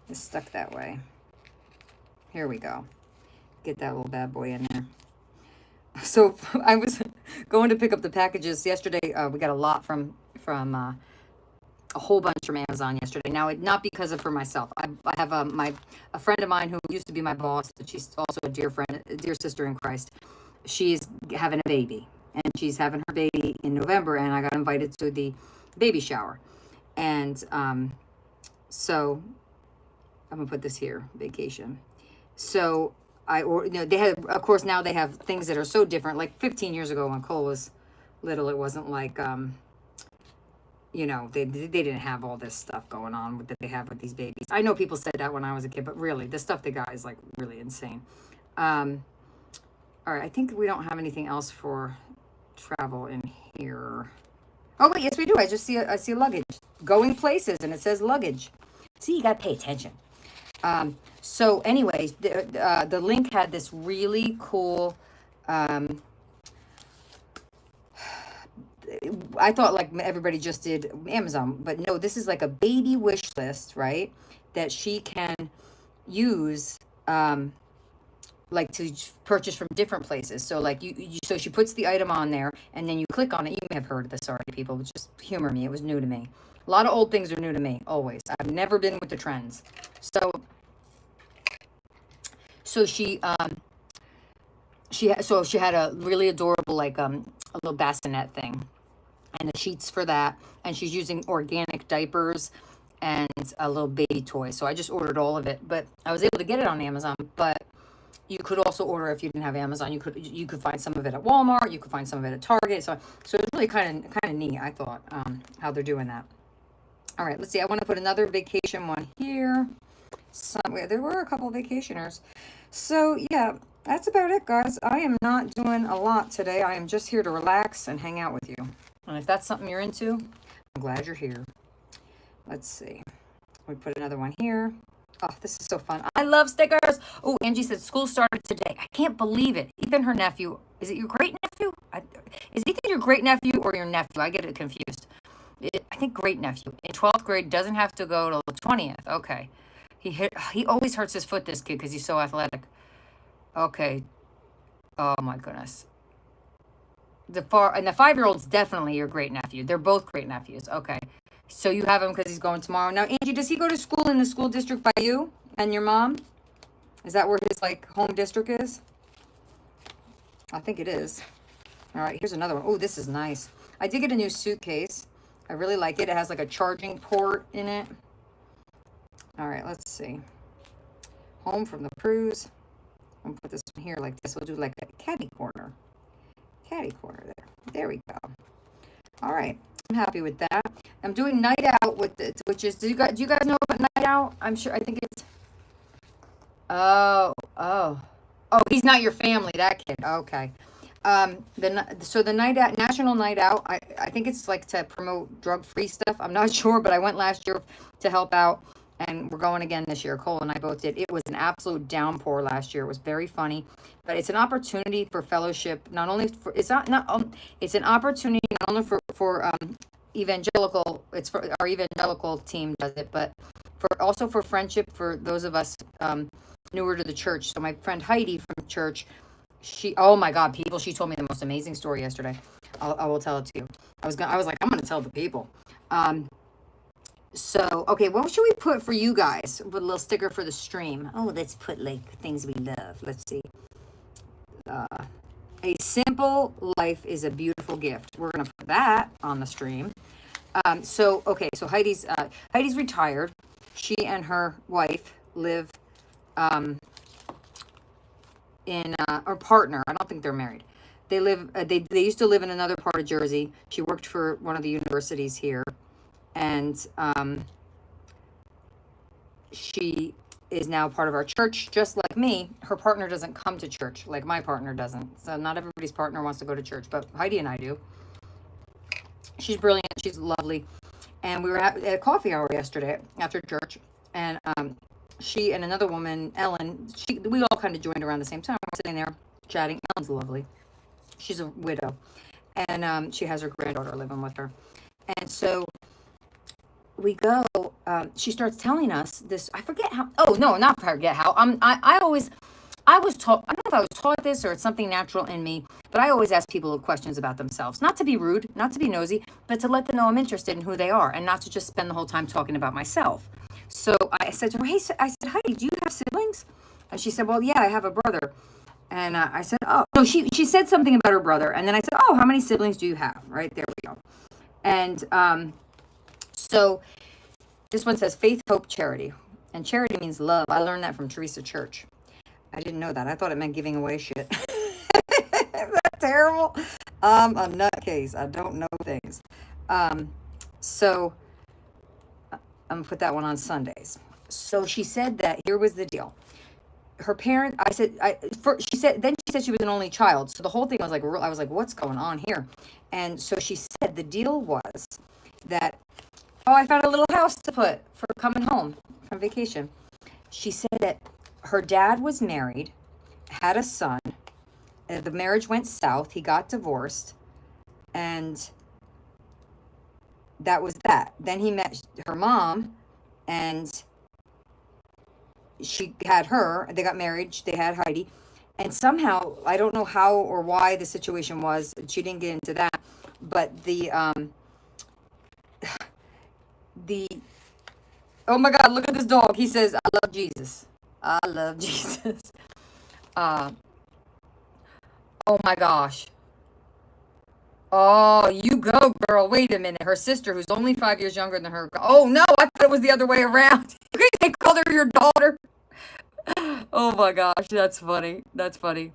It's stuck that way. Here we go. Get that little bad boy in there. So I was going to pick up the packages yesterday. We got a lot from a whole bunch from Amazon yesterday. Now, not because of for myself. I have a friend of mine who used to be my boss. She's also a dear friend, a dear sister in Christ. She's having a baby, and she's having her baby in November. And I got invited to the baby shower, and so I'm gonna put this here, vacation. So they had, of course, now they have things that are so different. Like 15 years ago when Cole was little, it wasn't like, they didn't have all this stuff going on that they have with these babies. I know people said that when I was a kid, but really, the stuff they got is like really insane. All right, I think we don't have anything else for travel in here. Oh wait, yes we do. I see luggage, going places, and it says luggage. See, you gotta pay attention. So anyways, the link had this really cool, I thought like everybody just did Amazon, but no, this is like a baby wish list, right? That she can use, like to purchase from different places. So like so she puts the item on there and then you click on it. You may have heard of this already, people, but just humor me. It was new to me. A lot of old things are new to me, always. I've never been with the trends. So she had a really adorable, like, a little bassinet thing and the sheets for that. And she's using organic diapers and a little baby toy. So I just ordered all of it, but I was able to get it on Amazon, but you could also order if you didn't have Amazon. You could find some of it at Walmart. You could find some of it at Target. So it was really kind of neat, I thought, how they're doing that. All right, let's see. I want to put another vacation one here. There were a couple of vacationers. So yeah, that's about it, guys. I am not doing a lot today. I am just here to relax and hang out with you. And if that's something you're into, I'm glad you're here. Let's see. We put another one here. Oh, this is so fun. I love stickers. Oh, Angie said school started today. I can't believe it. Ethan, her nephew. Is it your great nephew? Is Ethan your great nephew or your nephew? I get it confused. I think great nephew. In 12th grade, doesn't have to go till the 20th. Okay. He always hurts his foot, this kid, because he's so athletic. Okay. Oh, my goodness. And the 5-year-old's definitely your great nephew. They're both great nephews. Okay. So you have him because he's going tomorrow. Now, Angie, does he go to school in the school district by you and your mom? Is that where his like home district is? I think it is. All right, here's another one. Oh, this is nice. I did get a new suitcase. I really like it. It has like a charging port in it. All right, let's see. Home from the cruise. I'm gonna put this one here like this. We'll do like a caddy corner. Caddy corner there. There we go. All right, I'm happy with that. I'm doing night out with it, which is, do you guys know about night out? I'm sure, I think it's, oh, he's not your family, that kid. Okay. So the night out, National Night Out, I think it's like to promote drug-free stuff. I'm not sure, but I went last year to help out, and we're going again this year. Cole and I both did. It was an absolute downpour last year. It was very funny, but it's an opportunity for fellowship. Not only for it's an opportunity not only for evangelical. It's for our evangelical team does it, but for friendship for those of us newer to the church. So my friend Heidi from church. Oh my God, people, she told me the most amazing story yesterday. I will tell it to you. I was like, I'm going to tell the people. So, okay, what should we put for you guys? Put a little sticker for the stream. Oh, let's put like things we love. Let's see. A simple life is a beautiful gift. We're going to put that on the stream. So Heidi's retired. She and her wife live, in or partner. I don't think they're married. They live. They used to live in another part of Jersey. She worked for one of the universities here, and she is now part of our church. Just like me, her partner doesn't come to church like my partner doesn't. So not everybody's partner wants to go to church, but Heidi and I do. She's brilliant. She's lovely, and we were at a coffee hour yesterday after church, and she and another woman, Ellen, we all kind of joined around the same time. We're sitting there chatting. Ellen's lovely. She's a widow. And she has her granddaughter living with her. And so we go, she starts telling us this. I forget how. Oh, no, not forget how. I was taught, I don't know if I was taught this or it's something natural in me, but I always ask people questions about themselves. Not to be rude, not to be nosy, but to let them know I'm interested in who they are and not to just spend the whole time talking about myself. So I said to her, hey, I said, Heidi, do you have siblings? And she said, well, yeah, I have a brother. And I said, oh, no, she said something about her brother. And then I said, oh, how many siblings do you have? Right, there we go. And so this one says faith, hope, charity. And charity means love. I learned that from Teresa Church. I didn't know that. I thought it meant giving away shit. Is that terrible? I'm a nutcase. I don't know things. So I'm gonna put that one on Sundays. So she said that here was the deal. Her parent, she said she was an only child. So the whole thing was like, I was like, what's going on here? And so she said the deal was that, oh, I found a little house to put for coming home from vacation. She said that her dad was married, had a son. The marriage went south. He got divorced. And that was that. Then he met her mom, and she had her. They got married. They had Heidi. And somehow, I don't know how or why the situation was. She didn't get into that. But the oh my God, look at this dog. He says, I love Jesus. I love Jesus. Oh my gosh. Oh, you go, girl. Wait a minute. Her sister, who's only 5 years younger than her. Oh, no, I thought it was the other way around. They called her your daughter. Oh, my gosh. That's funny. That's funny.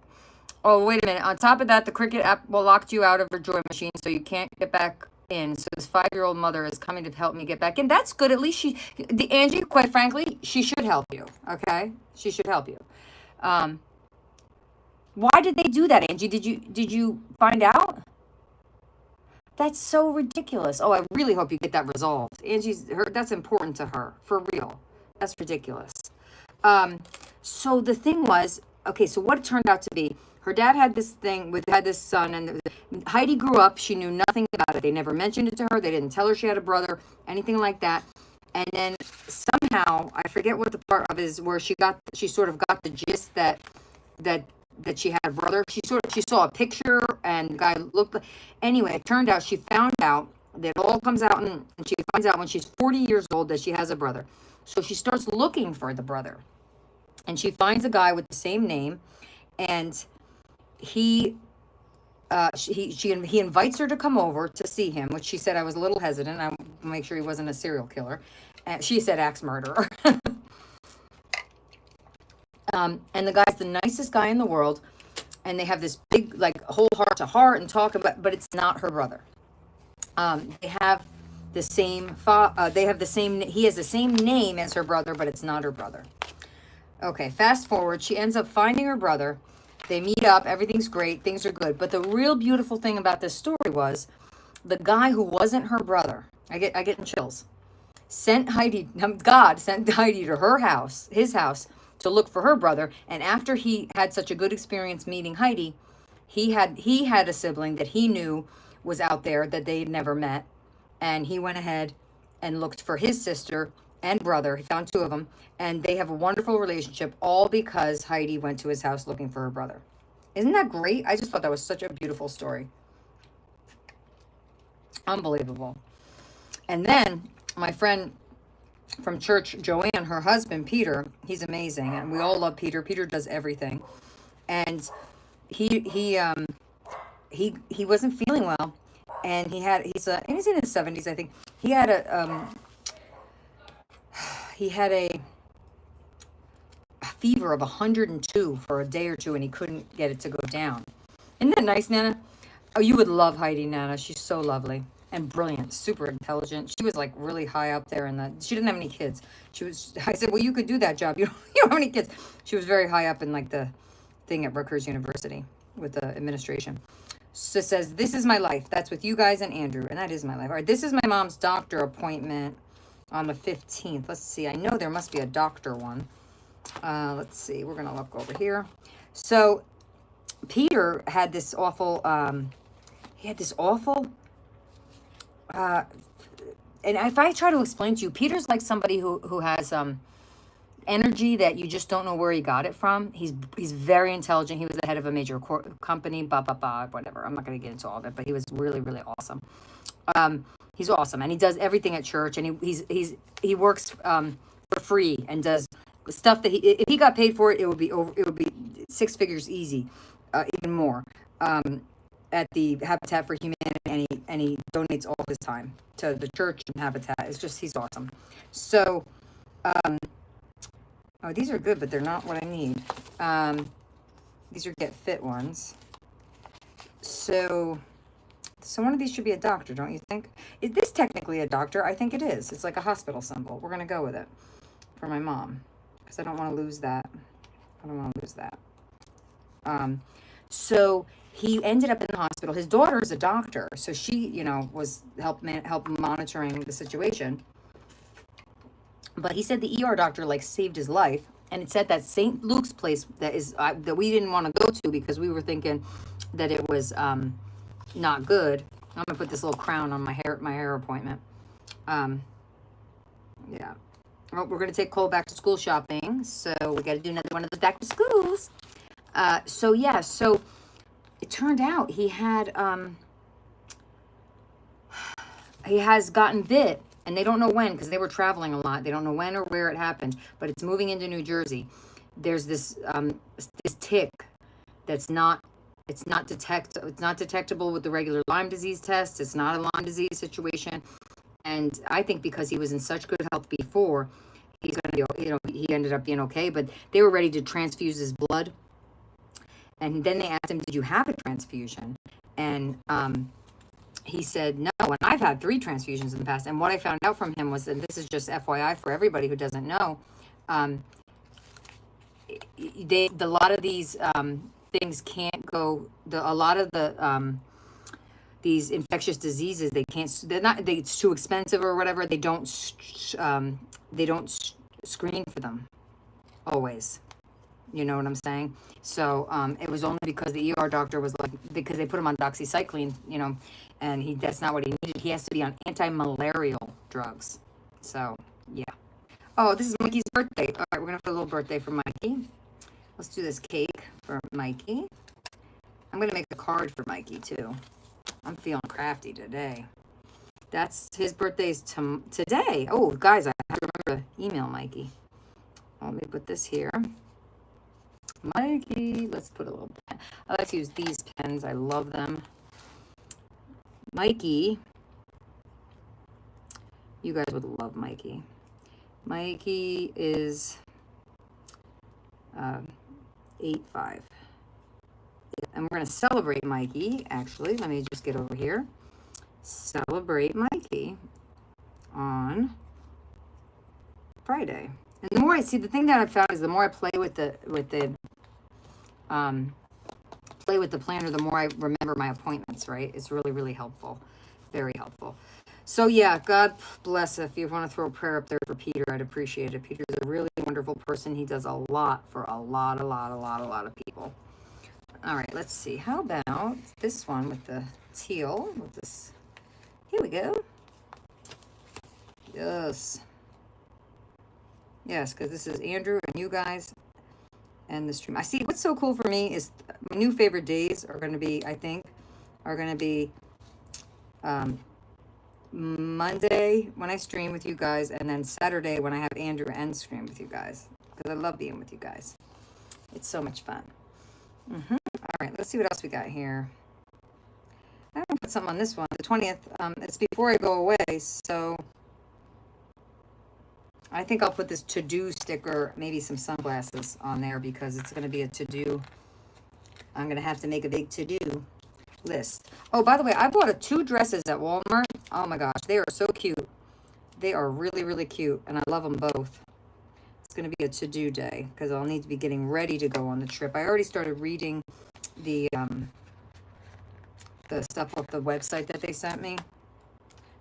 Oh, wait a minute. On top of that, the Cricket app will lock you out of her Joy Machine, so you can't get back in. So this 5-year-old mother is coming to help me get back in. That's good. At least Angie, quite frankly, she should help you. Okay? She should help you. Why did they do that, Angie? Did you find out? That's so ridiculous. Oh, I really hope you get that resolved. That's important to her, for real. That's ridiculous. So the thing was, okay, so what it turned out to be, her dad had this son, and Heidi grew up. She knew nothing about it. They never mentioned it to her. They didn't tell her she had a brother, anything like that. And then somehow, I forget what the part of it is, where she sort of got the gist that she had a brother. She saw a picture, and the guy looked like, anyway, it turned out she found out It all comes out, and she finds out when she's 40 years old that she has a brother. So she starts looking for the brother. And she finds a guy with the same name, and he he invites her to come over to see him, which she said I was a little hesitant. I want to make sure he wasn't a serial killer. She said axe murderer. And the guy's the nicest guy in the world, and they have this big, like, whole heart to heart and talk about, but it's not her brother. They have the same, he has the same name as her brother, but it's not her brother. Okay, fast forward, she ends up finding her brother. They meet up, everything's great, things are good. But the real beautiful thing about this story was the guy who wasn't her brother, I get chills, God sent Heidi to her house, his house, to look for her brother. And after he had such a good experience meeting Heidi, he had a sibling that he knew was out there that they'd never met. And he went ahead and looked for his sister and brother. He found two of them, and they have a wonderful relationship, all because Heidi went to his house looking for her brother. Isn't that great? I just thought that was such a beautiful story. Unbelievable. And then my friend from church, Joanne, her husband, Peter, he's amazing. And we all love Peter. Peter does everything. And he wasn't feeling well. And he's in his 70s, I think. He had a fever of 102 for a day or two, and he couldn't get it to go down. Isn't that nice, Nana? Oh, you would love Heidi, Nana. She's so lovely and brilliant, super intelligent. She was like really high up there she didn't have any kids. I said, well, you could do that job. You don't have any kids. She was very high up in like the thing at Rutgers University with the administration. So it says, this is my life. That's with you guys and Andrew. And that is my life. All right, this is my mom's doctor appointment on the 15th. Let's see. I know there must be a doctor one. Let's see. We're going to look over here. So Peter had this awful, and if I try to explain to you, Peter's like somebody who has energy that you just don't know where he got it from. He's very intelligent. He was the head of a major company, whatever. I'm not going to get into all of it, but he was really, really awesome. He's awesome, and he does everything at church, and he works for free and does stuff that if he got paid for it, it would be six figures easy, even more. At the Habitat for Humanity, and he donates all his time to the church and Habitat. It's just, he's awesome. So, oh, these are good, but they're not what I need. These are Get Fit ones. So one of these should be a doctor, don't you think? Is this technically a doctor? I think it is. It's like a hospital symbol. We're going to go with it for my mom, because I don't want to lose that. So he ended up in the hospital. His daughter is a doctor, so she, was help monitoring the situation. But he said the ER doctor saved his life, and it said that St. Luke's place that we didn't want to go to because we were thinking that it was not good. I'm gonna put this little crown on my hair appointment. Yeah. Well, we're gonna take Cole back to school shopping, so we got to do another one of those back to schools. So it turned out he has gotten bit, and they don't know when, because they were traveling a lot. They don't know when or where it happened, but it's moving into New Jersey. There's this tick that's not detectable with the regular Lyme disease test. It's not a Lyme disease situation, and I think because he was in such good health before, he's gonna be, he ended up being okay. But they were ready to transfuse his blood. And then they asked him, did you have a transfusion? And he said, no, and I've had 3 transfusions in the past. And what I found out from him was, and this is just FYI for everybody who doesn't know, a lot of these things can't go, a lot of the, these infectious diseases, it's too expensive or whatever. They don't screen for them always. You know what I'm saying? So it was only because the ER doctor was because they put him on doxycycline, and that's not what he needed. He has to be on anti-malarial drugs. So, yeah. Oh, this is Mikey's birthday. All right, we're going to have a little birthday for Mikey. Let's do this cake for Mikey. I'm going to make a card for Mikey, too. I'm feeling crafty today. That's his birthday's today. Oh, guys, I have to remember to email Mikey. Let me put this here. Mikey, let's put a little pen. I like to use these pens. I love them. Mikey, you guys would love Mikey. Mikey is 8'5". And we're going to celebrate Mikey, actually. Let me just get over here. Celebrate Mikey on Friday. And the more I see, the thing that I've found is the more I play with the planner, the more I remember my appointments, right? It's really, really helpful. Very helpful. So yeah, God bless. If you want to throw a prayer up there for Peter, I'd appreciate it. Peter's a really wonderful person. He does a lot for a lot of people. All right, let's see. How about this one with the teal? With this, here we go. Yes. Yes, because this is Andrew and you guys and the stream. I see what's so cool for me is my new favorite days are going to be, I think, are going to be Monday when I stream with you guys, and then Saturday when I have Andrew and stream with you guys, because I love being with you guys. It's so much fun. All right, let's see what else we got here. I'm going to put something on this one, the 20th. It's before I go away, so I think I'll put this to-do sticker, maybe some sunglasses on there, because it's going to be a to-do. I'm going to have to make a big to-do list. Oh, by the way, I bought 2 dresses at Walmart. Oh my gosh, they are so cute. They are really, really cute, and I love them both. It's going to be a to-do day, because I'll need to be getting ready to go on the trip. I already started reading the stuff off the website that they sent me.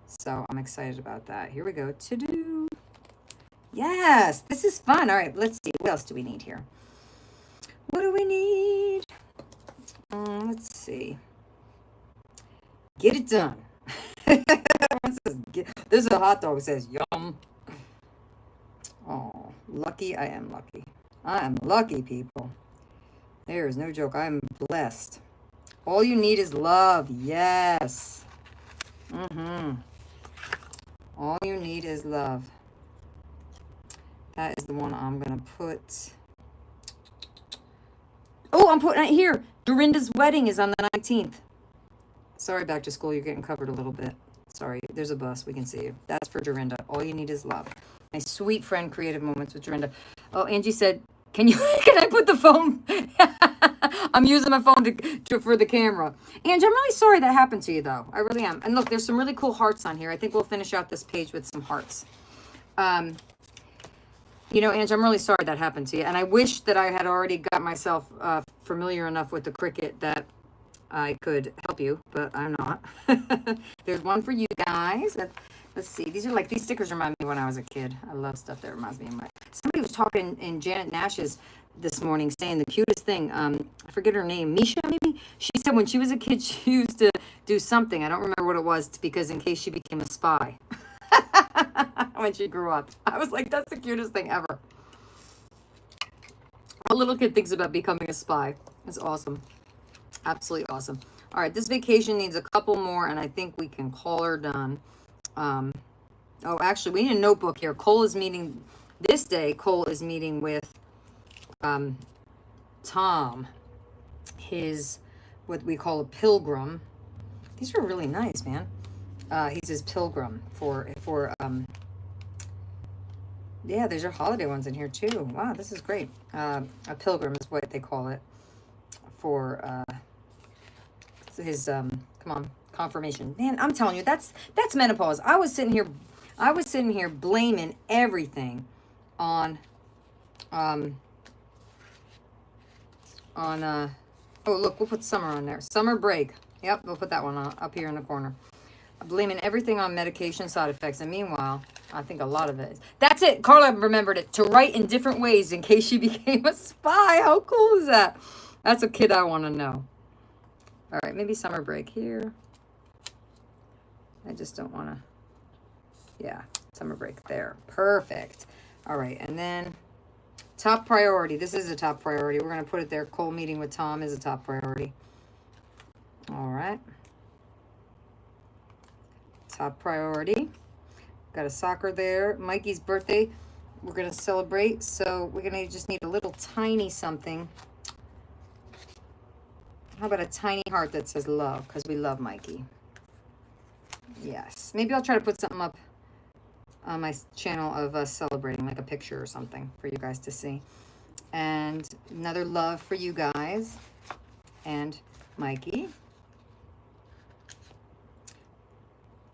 So I'm excited about that. Here we go. To-do. Yes, this is fun. All right, let's see. What else do we need here? What do we need? Let's see. Get it done. This is a hot dog. It says, yum. Oh, lucky. I am lucky. I am lucky, people. There is no joke. I am blessed. All you need is love. Yes. All you need is love. That is the one I'm going to put. Oh, I'm putting it here. Dorinda's wedding is on the 19th. Sorry, back to school. You're getting covered a little bit. Sorry. There's a bus. We can see you. That's for Dorinda. All you need is love. My sweet friend, Creative Moments with Dorinda. Oh, Angie said, can I put the phone? I'm using my phone for the camera. Angie, I'm really sorry that happened to you, though. I really am. And look, there's some really cool hearts on here. I think we'll finish out this page with some hearts. You know, Angie, I'm really sorry that happened to you. And I wish that I had already got myself familiar enough with the Cricut that I could help you, but I'm not. There's one for you guys. Let's see. These stickers remind me when I was a kid. I love stuff that reminds me of somebody was talking in Janet Nash's this morning saying the cutest thing. I forget her name. Misha, maybe? She said when she was a kid, she used to do something. I don't remember what it was, because in case she became a spy. When she grew up. I was like, that's the cutest thing ever. A little kid thinks about becoming a spy. It's awesome. Absolutely awesome. All right, this vacation needs a couple more, and I think we can call her done. Oh, actually, we need a notebook here. Cole is meeting this day. Cole is meeting with Tom, his what we call a pilgrim. These are really nice, man. He's his pilgrim for yeah, there's your holiday ones in here too. Wow, this is great. A pilgrim is what they call it for his confirmation. Man, I'm telling you, that's menopause. I was sitting here blaming everything on oh look, we'll put summer on there. Summer break. Yep, we'll put that one up here in the corner. Blaming everything on medication side effects, and meanwhile, I think a lot of it is. That's it. Carla remembered it, to write in different ways in case she became a spy. How cool is that? That's a kid I want to know. All right, maybe summer break here. I just don't want to. Yeah, summer break there. Perfect. All right, and then top priority. This is a top priority. We're going to put it there. Cole meeting with Tom is a top priority. All right. top priority. Got a soccer there. Mikey's birthday, we're going to celebrate. So we're going to just need a little tiny something. How about a tiny heart that says love? Because we love Mikey. Yes. Maybe I'll try to put something up on my channel of us celebrating, like a picture or something for you guys to see. And another love for you guys and Mikey.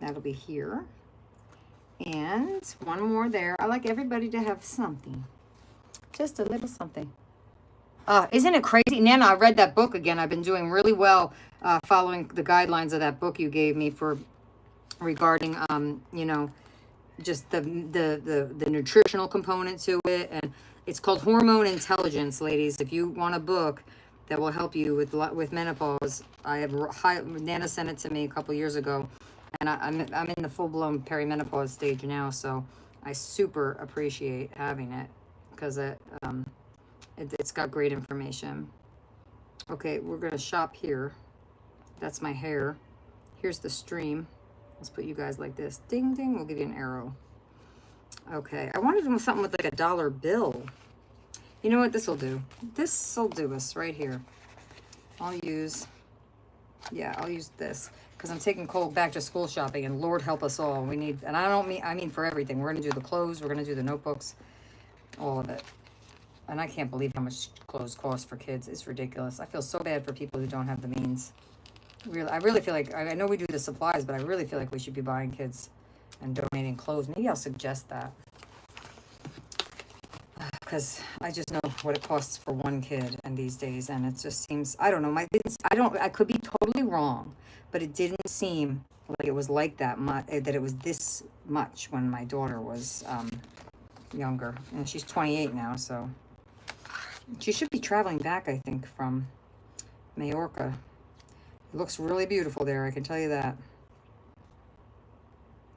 That'll be here. And one more there. I like everybody to have something. Just a little something. Isn't it crazy? Nana, I read that book again. I've been doing really well following the guidelines of that book you gave me for regarding, you know, just the nutritional component to it. And it's called Hormone Intelligence, ladies. If you want a book that will help you with menopause, Nana sent it to me a couple years ago. And I'm in the full-blown perimenopause stage now, so I super appreciate having it because it's got great information. Okay, we're going to shop here. That's my hair. Here's the stream. Let's put you guys like this. Ding, ding. We'll give you an arrow. Okay, I wanted something with like a dollar bill. You know what this will do? This will do us right here. I'll use this. Because I'm taking Cole back to school shopping, and Lord help us all. We need, and I mean for everything. We're going to do the clothes, we're going to do the notebooks, all of it. And I can't believe how much clothes cost for kids. It's ridiculous. I feel so bad for people who don't have the means. I really feel like, I know we do the supplies, but I really feel like we should be buying kids and donating clothes. Maybe I'll suggest that. Because I just know what it costs for one kid and these days, and it just seems, I don't know, I could be totally wrong, but it didn't seem like it was like that much, that it was this much when my daughter was younger, and she's 28 now, so she should be traveling back, I think, from Majorca. It looks really beautiful there, I can tell you that.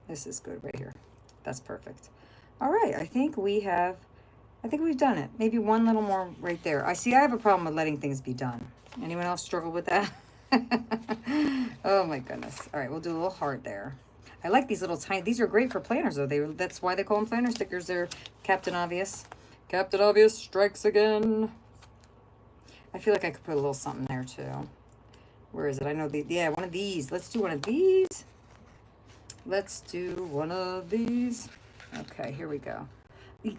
This is good right here. That's perfect. All right, I think we've done it. Maybe one little more right there. I have a problem with letting things be done. Anyone else struggle with that? Oh my goodness. All right, we'll do a little heart there. I like these little tiny, these are great for planners though. That's why they call them planner stickers. They're Captain Obvious. Captain Obvious strikes again. I feel like I could put a little something there too. Where is it? I know yeah, one of these. Let's do one of these. Let's do one of these. Okay, here we go.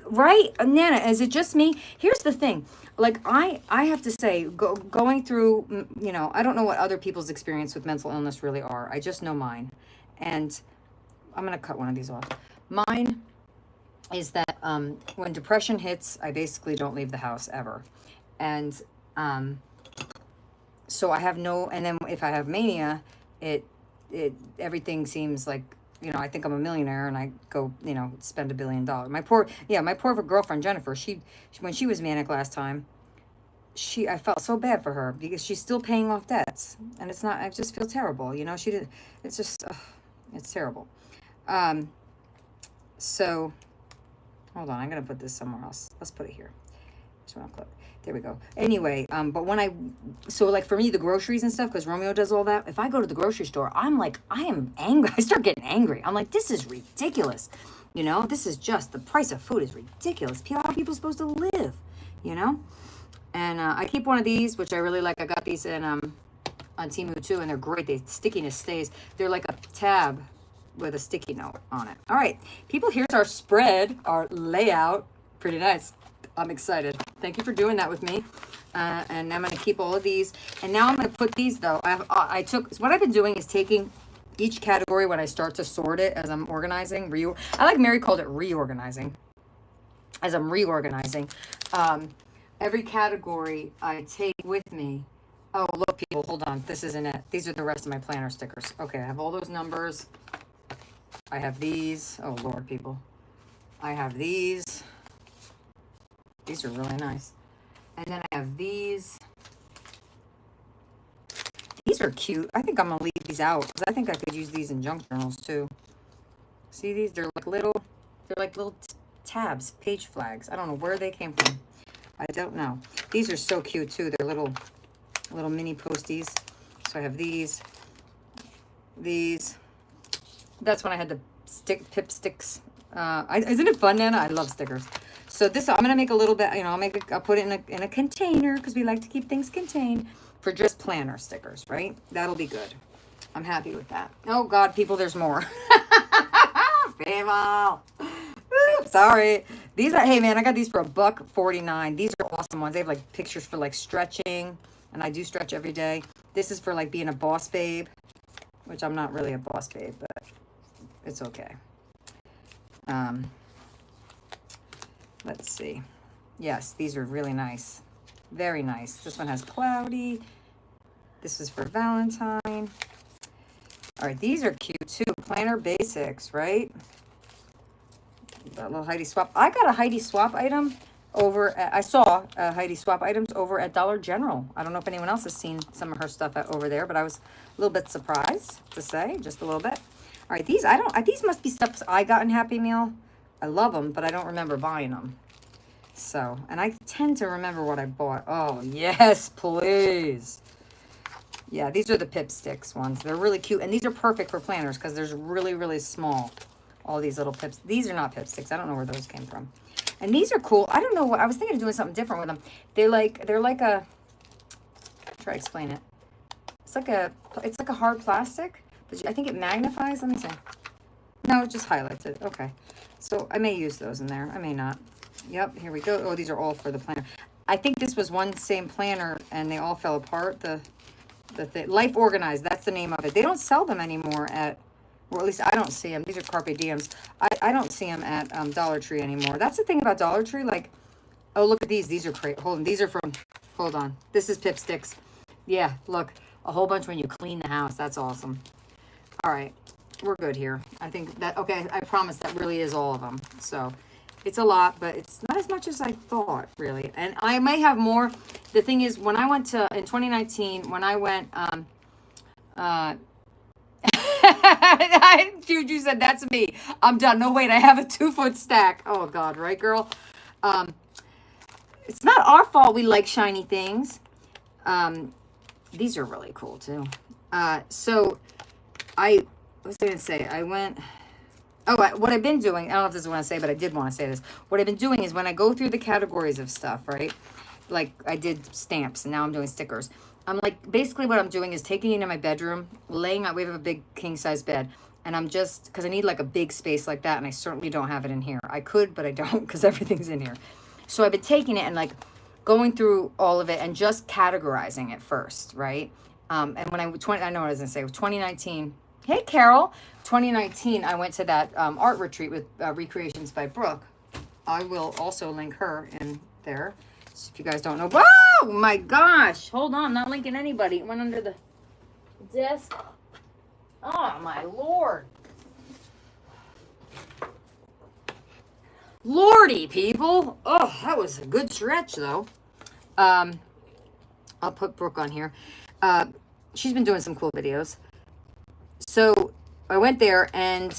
Right, Nana, is it just me? Here's the thing. Like, I have to say, going through, you know, I don't know what other people's experience with mental illness really are. I just know mine. And I'm going to cut one of these off. Mine is that when depression hits, I basically don't leave the house ever. And so I have and then if I have mania, everything seems like, you know, I think I'm a millionaire and I go, you know, spend $1 billion. My poor girlfriend, Jennifer, she when she was manic last time, I felt so bad for her because she's still paying off debts. And I just feel terrible. You know, it's just, it's terrible. So, hold on, I'm going to put this somewhere else. Let's put it here. Just want to clip. There we go. Anyway, but so like for me, the groceries and stuff, because Romeo does all that. If I go to the grocery store, I am angry. I start getting angry. I'm like, this is ridiculous. You know, this is just, the price of food is ridiculous. How are people supposed to live? You know? And I keep one of these, which I really like. I got these on Temu too, and they're great. The stickiness stays. They're like a tab with a sticky note on it. All right, people, here's our spread, our layout. Pretty nice. I'm excited. Thank you for doing that with me. And I'm going to keep all of these. And now I'm going to put these, though. What I've been doing is taking each category when I start to sort it as I'm organizing. I like Mary called it reorganizing. As I'm reorganizing. Every category I take with me. Oh, look, people, hold on. This isn't it. These are the rest of my planner stickers. Okay, I have all those numbers. I have these. Oh, Lord, people. I have these. These are really nice. And then I have these. These are cute. I think I'm going to leave these out because I think I could use these in junk journals too. See these? They're like little tabs, page flags. I don't know where they came from. I don't know. These are so cute too. They're little mini posties. So I have these, That's when I had the pip sticks. Isn't it fun, Nana? I love stickers. So this, I'm gonna make a little bit. You know, I'll put it in a container because we like to keep things contained for just planner stickers, right? That'll be good. I'm happy with that. Oh God, people, there's more. People. Sorry. These are, hey man, I got these for $1.49. These are awesome ones. They have like pictures for like stretching, and I do stretch every day. This is for like being a boss babe, which I'm not really a boss babe, but it's okay. Let's see. Yes, these are really nice. Very nice. This one has cloudy. This is for Valentine. All right, these are cute too. Planner basics, right? That little Heidi Swap. I got a Heidi Swap item over at, I saw Heidi Swap items over at Dollar General. I don't know if anyone else has seen some of her stuff over there, but I was a little bit surprised to say, just a little bit. All right, these these must be stuff I got in Happy Meal. I love them, but I don't remember buying them. So, and I tend to remember what I bought. Oh, yes, please. Yeah, these are the Pip Sticks ones. They're really cute, and these are perfect for planners because they're really, really small. All these little pips. These are not Pip Sticks. I don't know where those came from. And these are cool. I don't know what I was thinking of doing something different with them. They're like a. Try to explain it. It's like a hard plastic, but I think it magnifies. Let me see. No, it just highlights it. Okay, so I may use those in there. I may not. Yep, here we go. Oh, these are all for the planner. I think this was one same planner, and they all fell apart. The Life Organized. That's the name of it. They don't sell them anymore at. Or at least I don't see them. These are Carpe Diems. I don't see them at Dollar Tree anymore. That's the thing about Dollar Tree. Like, oh, look at these. These are great. Hold on. These are from, hold on. This is Pip Sticks. Yeah, look. A whole bunch when you clean the house. That's awesome. All right. We're good here. I think that, okay, I promise that really is all of them. So, it's a lot, but it's not as much as I thought, really. And I may have more. The thing is, when I went to, in 2019, when I went, Juju said, that's me. I'm done. No, wait, I have a 2-foot stack. Oh, God, right, girl? It's not our fault we like shiny things. These are really cool, too. So, I was going to say, I went... Oh, what I've been doing, I don't know if this is what I say, but I did want to say this. What I've been doing is when I go through the categories of stuff, right? Like, I did stamps, and now I'm doing stickers. I'm like, basically what I'm doing is taking it into my bedroom, laying out, we have a big king-size bed, and I'm just, because I need like a big space like that, and I certainly don't have it in here. I could, but I don't, because everything's in here. So I've been taking it and like going through all of it and just categorizing it first, right? And when I know what I was going to say, 2019, hey, Carol, 2019, I went to that art retreat with Recreations by Brooke. I will also link her in there. So if you guys don't know, oh my gosh, hold on, not linking anybody. It went under the desk. Oh my Lord. Lordy, people. Oh, that was a good stretch though. I'll put Brooke on here. She's been doing some cool videos. So I went there, and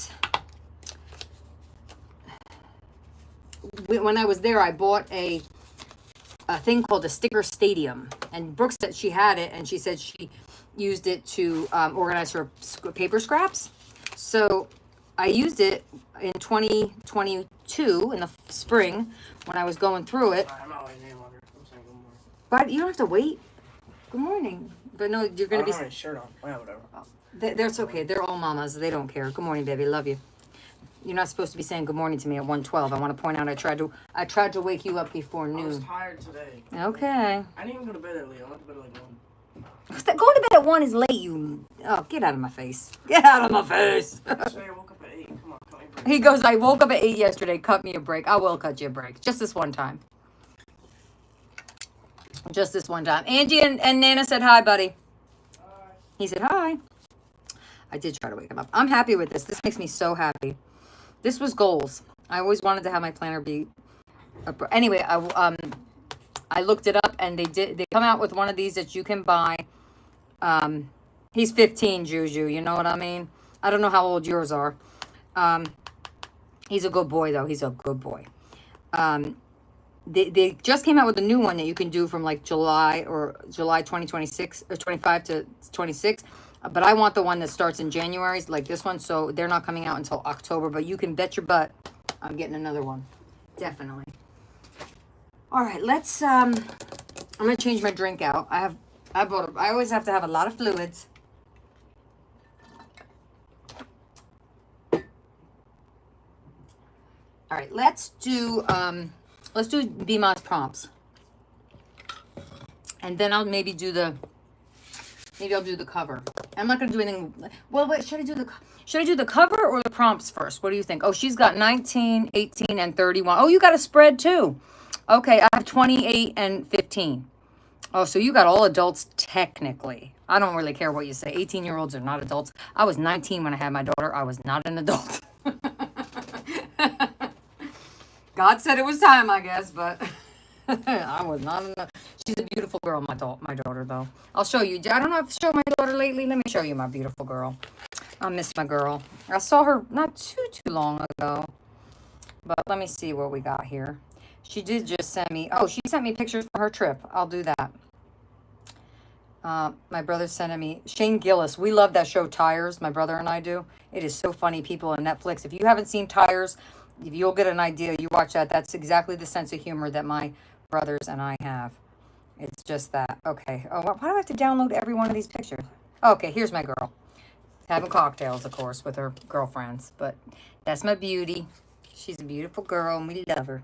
when I was there, I bought a thing called a sticker stadium, and Brooke said she had it, and she said she used it to organize her paper scraps. So I used it in 2022 in the spring when I was going through it. I'm not waiting any longer. I'm saying good morning. But you don't have to wait. Good morning. But no, you're gonna be. I don't have my shirt on. Yeah, whatever. That's okay. They're all mamas. They don't care. Good morning, baby. Love you. You're not supposed to be saying good morning to me at 1:12. I want to point out I tried to wake you up before noon. I was tired today. Okay. I didn't even go to bed early. I went to bed at like 1. Going to bed at 1 is late, you. Oh, get out of my face. Get out of my face. Yesterday I woke up at 8. Come on, cut me a break. He goes, I woke up at 8 yesterday. Cut me a break. I will cut you a break. Just this one time. Just this one time. Angie and Nana said hi, buddy. Hi. He said hi. I did try to wake him up. I'm happy with this. This makes me so happy. This was goals. I always wanted to have my planner be. Anyway, I looked it up, and they come out with one of these that you can buy. He's 15, Juju. You know what I mean? I don't know how old yours are. He's a good boy, though. He's a good boy. They just came out with a new one that you can do from like July 2026 or 25 to 26. But I want the one that starts in January, like this one. So they're not coming out until October. But you can bet your butt I'm getting another one. Definitely. All right, let's, I'm going to change my drink out. I always have to have a lot of fluids. All right, let's do BMOS prompts. And then I'll maybe do maybe I'll do the cover. I'm not gonna do anything. Well, wait, should I do the cover or the prompts first? What do you think? Oh, she's got 19, 18, and 31. Oh, you got a spread too. Okay, I have 28 and 15. Oh, so you got all adults technically. I don't really care what you say. 18-year-olds are not adults. I was 19 when I had my daughter. I was not an adult. God said it was time, I guess, but I was not enough. She's a beautiful girl, my daughter, though. I'll show you. I don't know if I've shown my daughter lately. Let me show you my beautiful girl. I miss my girl. I saw her not too long ago. But let me see what we got here. She did just send me, she sent me pictures for her trip. I'll do that. My brother sent me, Shane Gillis. We love that show, Tires. My brother and I do. It is so funny, people on Netflix. If you haven't seen Tires, if you'll get an idea, you watch that. That's exactly the sense of humor that my brothers and I have. It's just that. Okay. Oh, why do I have to download every one of these pictures? Okay, here's my girl. Having cocktails, of course, with her girlfriends. But that's my beauty. She's a beautiful girl, and we love her.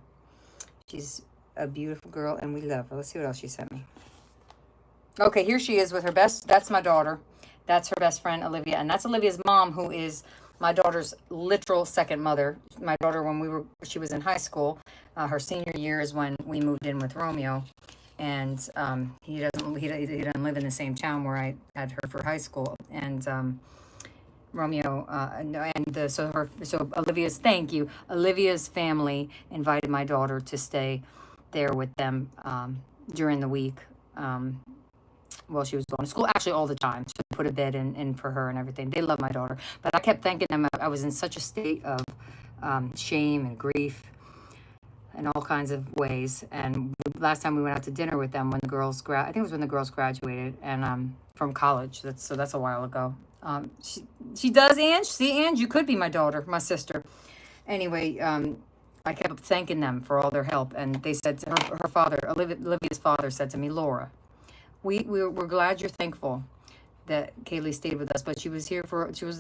She's a beautiful girl, and we love her. Let's see what else she sent me. Okay, here she is with her that's my daughter. That's her best friend, Olivia. And that's Olivia's mom, who is my daughter's literal second mother. My daughter, she was in high school, her senior year is when we moved in with Romeo. And he doesn't live in the same town where I had her for high school. And Romeo, so Olivia's family invited my daughter to stay there with them during the week. While she was going to school, actually all the time. So they put a bed in for her and everything. They love my daughter. But I kept thanking them. I was in such a state of shame and grief in all kinds of ways. And last time we went out to dinner with them when the girls, I think it was when the girls graduated and from college. That's a while ago. She does, Ange. See, Ange, you could be my daughter, my sister. Anyway, I kept thanking them for all their help. And they said to her father, Olivia's father said to me, Laura, we're glad you're thankful that Kaylee stayed with us, but she was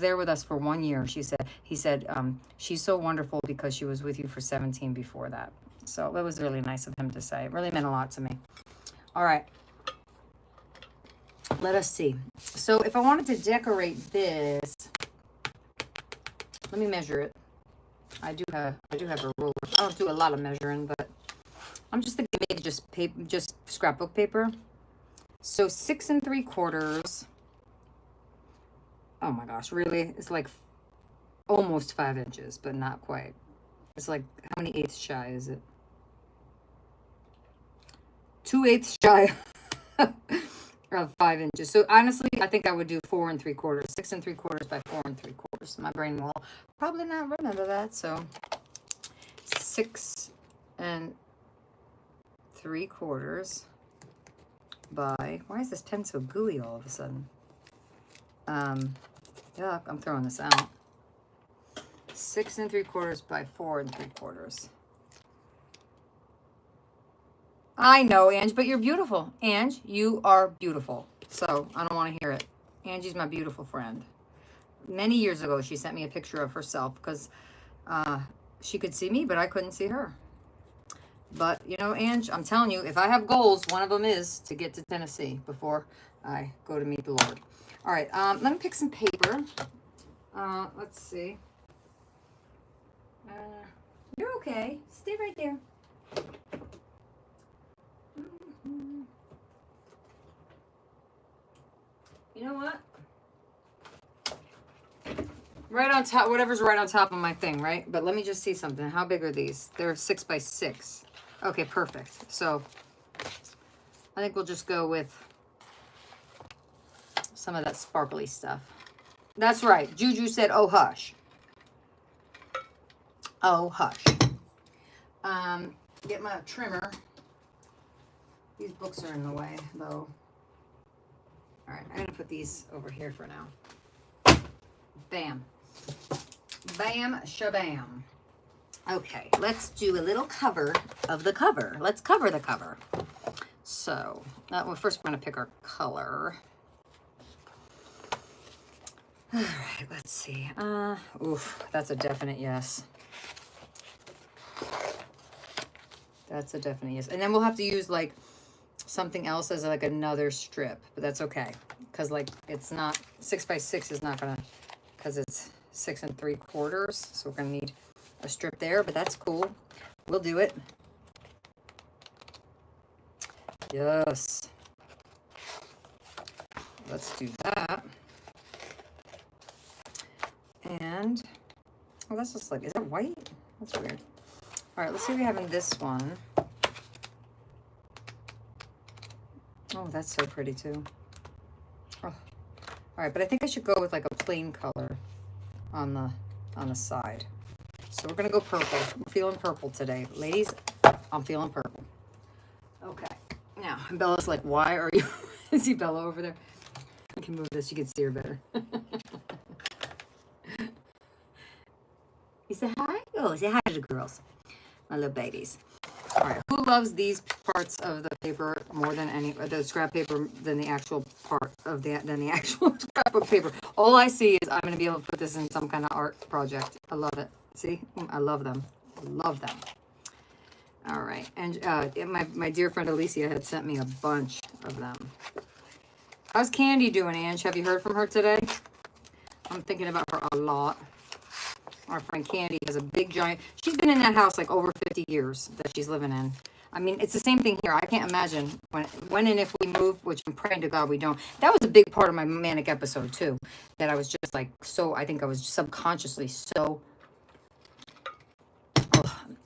there with us for 1 year. He said, she's so wonderful because she was with you for 17 before that. So that was really nice of him to say. It really meant a lot to me. All right. Let us see. So if I wanted to decorate this, let me measure it. I do have a ruler. I don't do a lot of measuring, but I'm just thinking maybe just scrapbook paper. So 6 3/4. Oh my gosh, really? It's like almost 5 inches, but not quite. It's like, how many eighths shy is it? 2/8 shy of 5 inches. So honestly, I think I would do 4 3/4. 6 3/4 by 4 3/4. My brain will probably not remember that. So 6 3/4 by, why is this pen so gooey all of a sudden? Yuck, I'm throwing this out. 6 3/4 by 4 3/4. I know, Ange, but you're beautiful. Ange, you are beautiful. So I don't want to hear it. Angie's my beautiful friend. Many years ago, she sent me a picture of herself because she could see me, but I couldn't see her. But, you know, Ange, I'm telling you, if I have goals, one of them is to get to Tennessee before I go to meet the Lord. All right, let me pick some paper. Let's see. You're okay. Stay right there. You know what? Right on top, whatever's right on top of my thing, right? But let me just see something. How big are these? They're 6 by 6. Okay, perfect. So I think we'll just go with some of that sparkly stuff. That's right. Juju said, oh, hush. Oh, hush. Get my trimmer. These books are in the way, though. All right, I'm gonna put these over here for now. Bam. Bam, shabam. Okay, let's do a little cover of the cover. Let's cover the cover. So, well, first we're gonna pick our color. All right, let's see. Oof, that's a definite yes. That's a definite yes. And then we'll have to use like something else as like another strip, but that's okay. Cause like it's not, 6x6 is not gonna, cause it's 6 3/4. So we're gonna need a strip there, but that's cool. We'll do it. Yes. Let's do that. And, oh, that's just like, is that white? That's weird. All right, let's see what we have in this one. Oh, that's so pretty too. Oh. All right, but I think I should go with like a plain color on the side. So we're gonna go purple. I'm feeling purple today. Ladies, I'm feeling purple. Okay, now, Bella's like, why are you, is he Bella over there? I can move this, you can see her better. You say hi? Oh, say hi to the girls. My little babies. All right, who loves these parts of the paper more than the scrap paper than the actual part of than the actual scrapbook paper? All I see is I'm going to be able to put this in some kind of art project. I love it. See, I love them. I love them. All right, and my dear friend Alicia had sent me a bunch of them. How's Candy doing, Ange? Have you heard from her today? I'm thinking about her a lot. Our friend Candy has a big giant, she's been in that house like over 50 years that she's living in. I mean, it's the same thing here. I can't imagine when and if we move, which I'm praying to God we don't. That was a big part of my manic episode too. That I was just like, so, I think I was subconsciously so,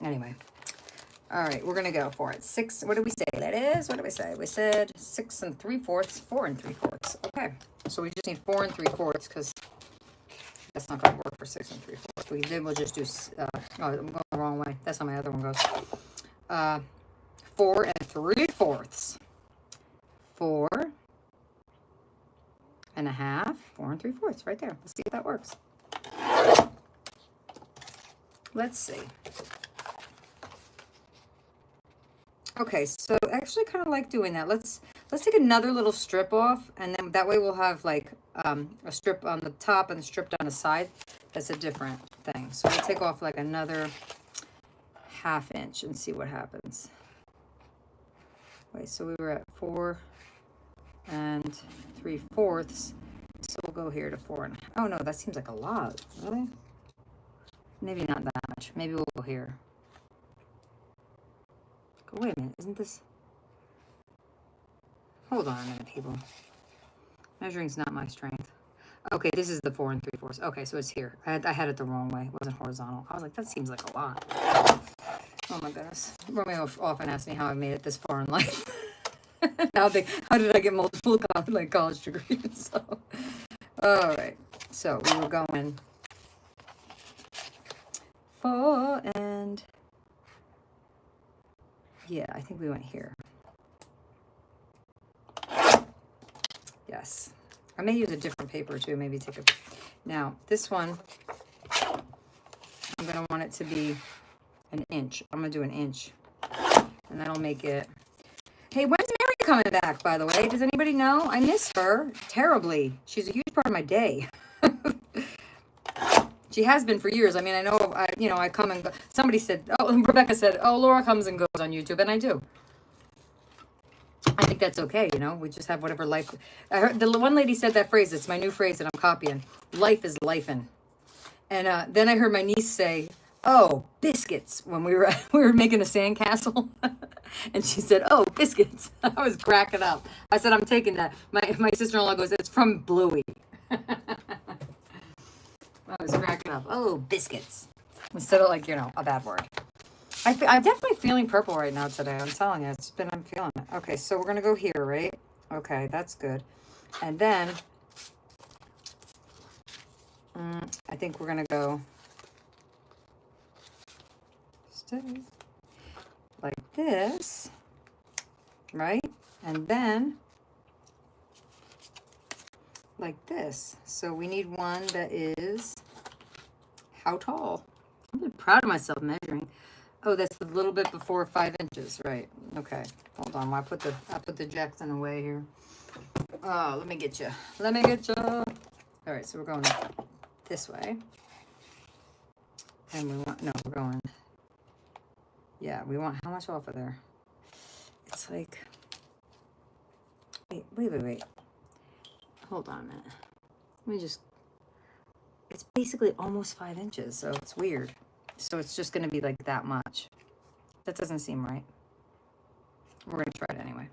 anyway. All right, we're gonna go for it. 6, what did we say that is? What did we say? We said 6 3/4, 4 3/4. Okay, so we just need 4 3/4 because that's not going to work for 6 3/4. Then we'll just do, oh, I'm going the wrong way. That's how my other one goes. 4 3/4. 4 1/2, 4 3/4, right there. Let's see if that works. Let's see. Okay, so I actually kind of like doing that. Let's take another little strip off, and then that way we'll have like a strip on the top and a strip down the side. That's a different thing. So we'll take off like another 1/2 inch and see what happens. Wait, so we were at 4 3/4. So we'll go here to 4 and, oh no, that seems like a lot. Really? Maybe not that much. Maybe we'll go here. Wait a minute, isn't this? Hold on a minute, people. Measuring's not my strength. Okay, this is the 4 3/4. Okay, so it's here. I had it the wrong way. It wasn't horizontal. I was like, that seems like a lot. Oh my goodness. Romeo often asks me how I made it this far in life. Now how did I get multiple college degrees? So, all right. So we were going 4 and, yeah, I think we went here. Yes. I may use a different paper too. Maybe take a, now this one, I'm going to want it to be an inch. I'm going to do an inch. And that'll make it, hey, when's Mary coming back, by the way? Does anybody know? I miss her terribly. She's a huge part of my day. She has been for years. I mean, I know, I come and go. Somebody said, Rebecca said, Laura comes and goes on YouTube, and I do. I think that's okay, we just have whatever life. I heard the one lady said that phrase. It's my new phrase that I'm copying. Life is lifing. And then I heard my niece say, "Oh, biscuits," when we were making a sandcastle, and she said, "Oh, biscuits." I was cracking up. I said, "I'm taking that." My sister-in-law goes, "It's from Bluey." I was cracking up. Oh, biscuits. Instead of a bad word. I'm definitely feeling purple right now today. I'm telling you, I'm feeling it. Okay, so we're going to go here, right? Okay, that's good. And then, I think we're going to go like this, right? And then like this. So we need one that is how tall? I'm really proud of myself measuring. Oh, that's a little bit before 5 inches, right? Okay, hold on. I put the Jackson away here. Oh, let me get you. Let me get you. All right, so we're going this way, and we want we're going. Yeah, we want how much off of there? It's like wait. Hold on a minute. Let me just. It's basically almost 5 inches, so it's weird. So it's just going to be like that much. That doesn't seem right. We're going to try it anyway.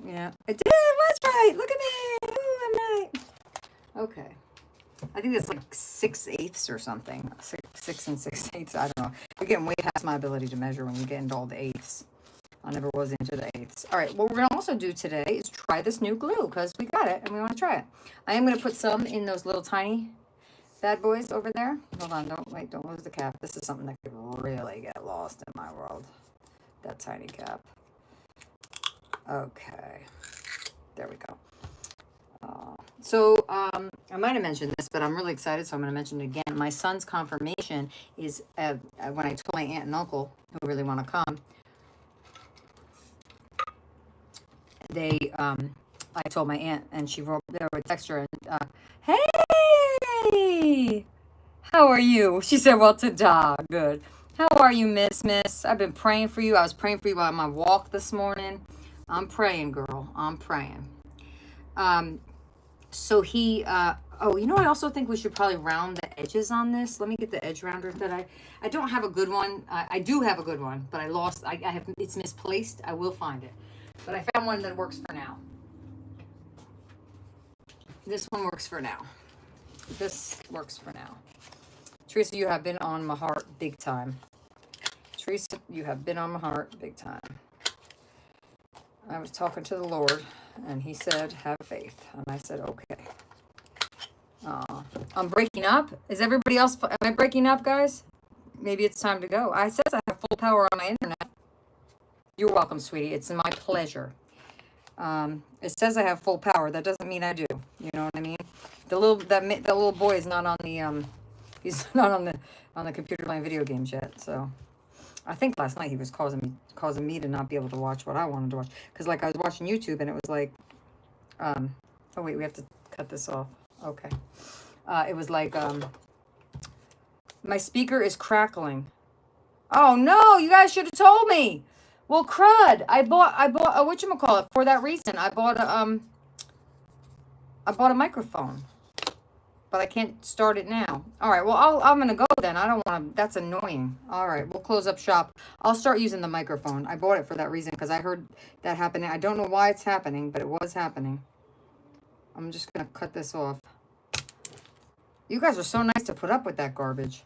Yeah, it did. It was right. Look at me. Ooh, I'm right. Okay. I think it's like 6/8 or something. 6 and 6/8. I don't know. You're getting way past my ability to measure when you get into all the eighths. I never was into the eighths. All right, what we're going to also do today is try this new glue because we got it and we want to try it. I am going to put some in those little tiny bad boys over there. Hold on, don't lose the cap. This is something that could really get lost in my world. That tiny cap. Okay, there we go. I might have mentioned this, but I'm really excited, so I'm going to mention it again. My son's confirmation is when I told my aunt and uncle who really want to come. I told my aunt, and she wrote a text her, and hey, how are you? She said, well, ta-da, good. How are you, miss? I've been praying for you. I was praying for you on my walk this morning. I'm praying, girl. I'm praying. So he, I also think we should probably round the edges on this. Let me get the edge rounder that I don't have a good one. I do have a good one, but I lost, it's misplaced. I will find it. But I found one that works for now. This one works for now. This works for now. Teresa, you have been on my heart big time. Teresa, you have been on my heart big time. I was talking to the Lord, and he said, have faith. And I said, okay. I'm breaking up. Is everybody else, am I breaking up, guys? Maybe it's time to go. I said I have full power on my internet. You're welcome, sweetie. It's my pleasure. It says I have full power. That doesn't mean I do. You know what I mean? The little boy is not on the he's not on the computer playing video games yet. So I think last night he was causing me to not be able to watch what I wanted to watch, because like I was watching YouTube and it was like oh wait, we have to cut this off. Okay. It was like my speaker is crackling. Oh no, you guys should have told me. Well, crud. I bought whatchamacallit for that reason. I bought a microphone. But I can't start it now. All right, well, I'm going to go then. I don't want to, that's annoying. All right, we'll close up shop. I'll start using the microphone. I bought it for that reason because I heard that happening. I don't know why it's happening, but it was happening. I'm just going to cut this off. You guys are so nice to put up with that garbage.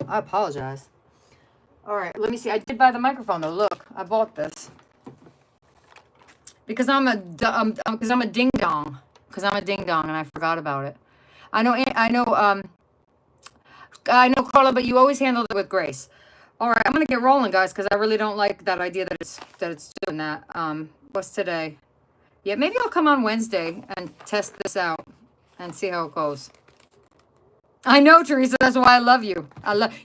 I apologize. All right, let me see. I did buy the microphone though. Look, I bought this because I'm a ding dong. Because I'm a ding dong and I forgot about it. I know, Carla, but you always handled it with grace. All right, I'm gonna get rolling, guys, because I really don't like that idea that it's doing that. What's today? Yeah, maybe I'll come on Wednesday and test this out and see how it goes. I know, Teresa. That's why I love you.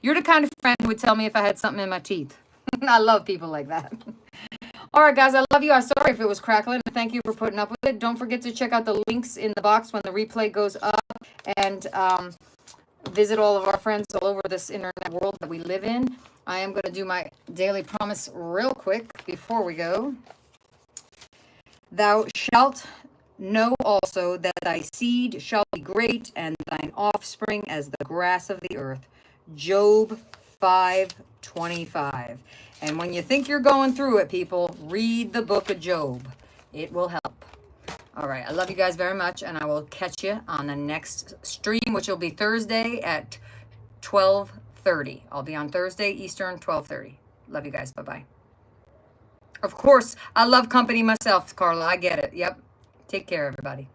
You're the kind of friend who would tell me if I had something in my teeth. I love people like that. All right, guys, I love you. I'm sorry if it was crackling. Thank you for putting up with it. Don't forget to check out the links in the box when the replay goes up, and visit all of our friends all over this internet world that we live in. I am going to do my daily promise real quick before we go. Thou shalt know also that thy seed shall be great, and thine offspring as the grass of the earth. Job 5:25. And when you think you're going through it, people, read the book of Job. It will help. All right. I love you guys very much, and I will catch you on the next stream, which will be Thursday at 12:30. I'll be on Thursday, Eastern, 12:30. Love you guys. Bye-bye. Of course, I love company myself, Carla. I get it. Yep. Take care, everybody.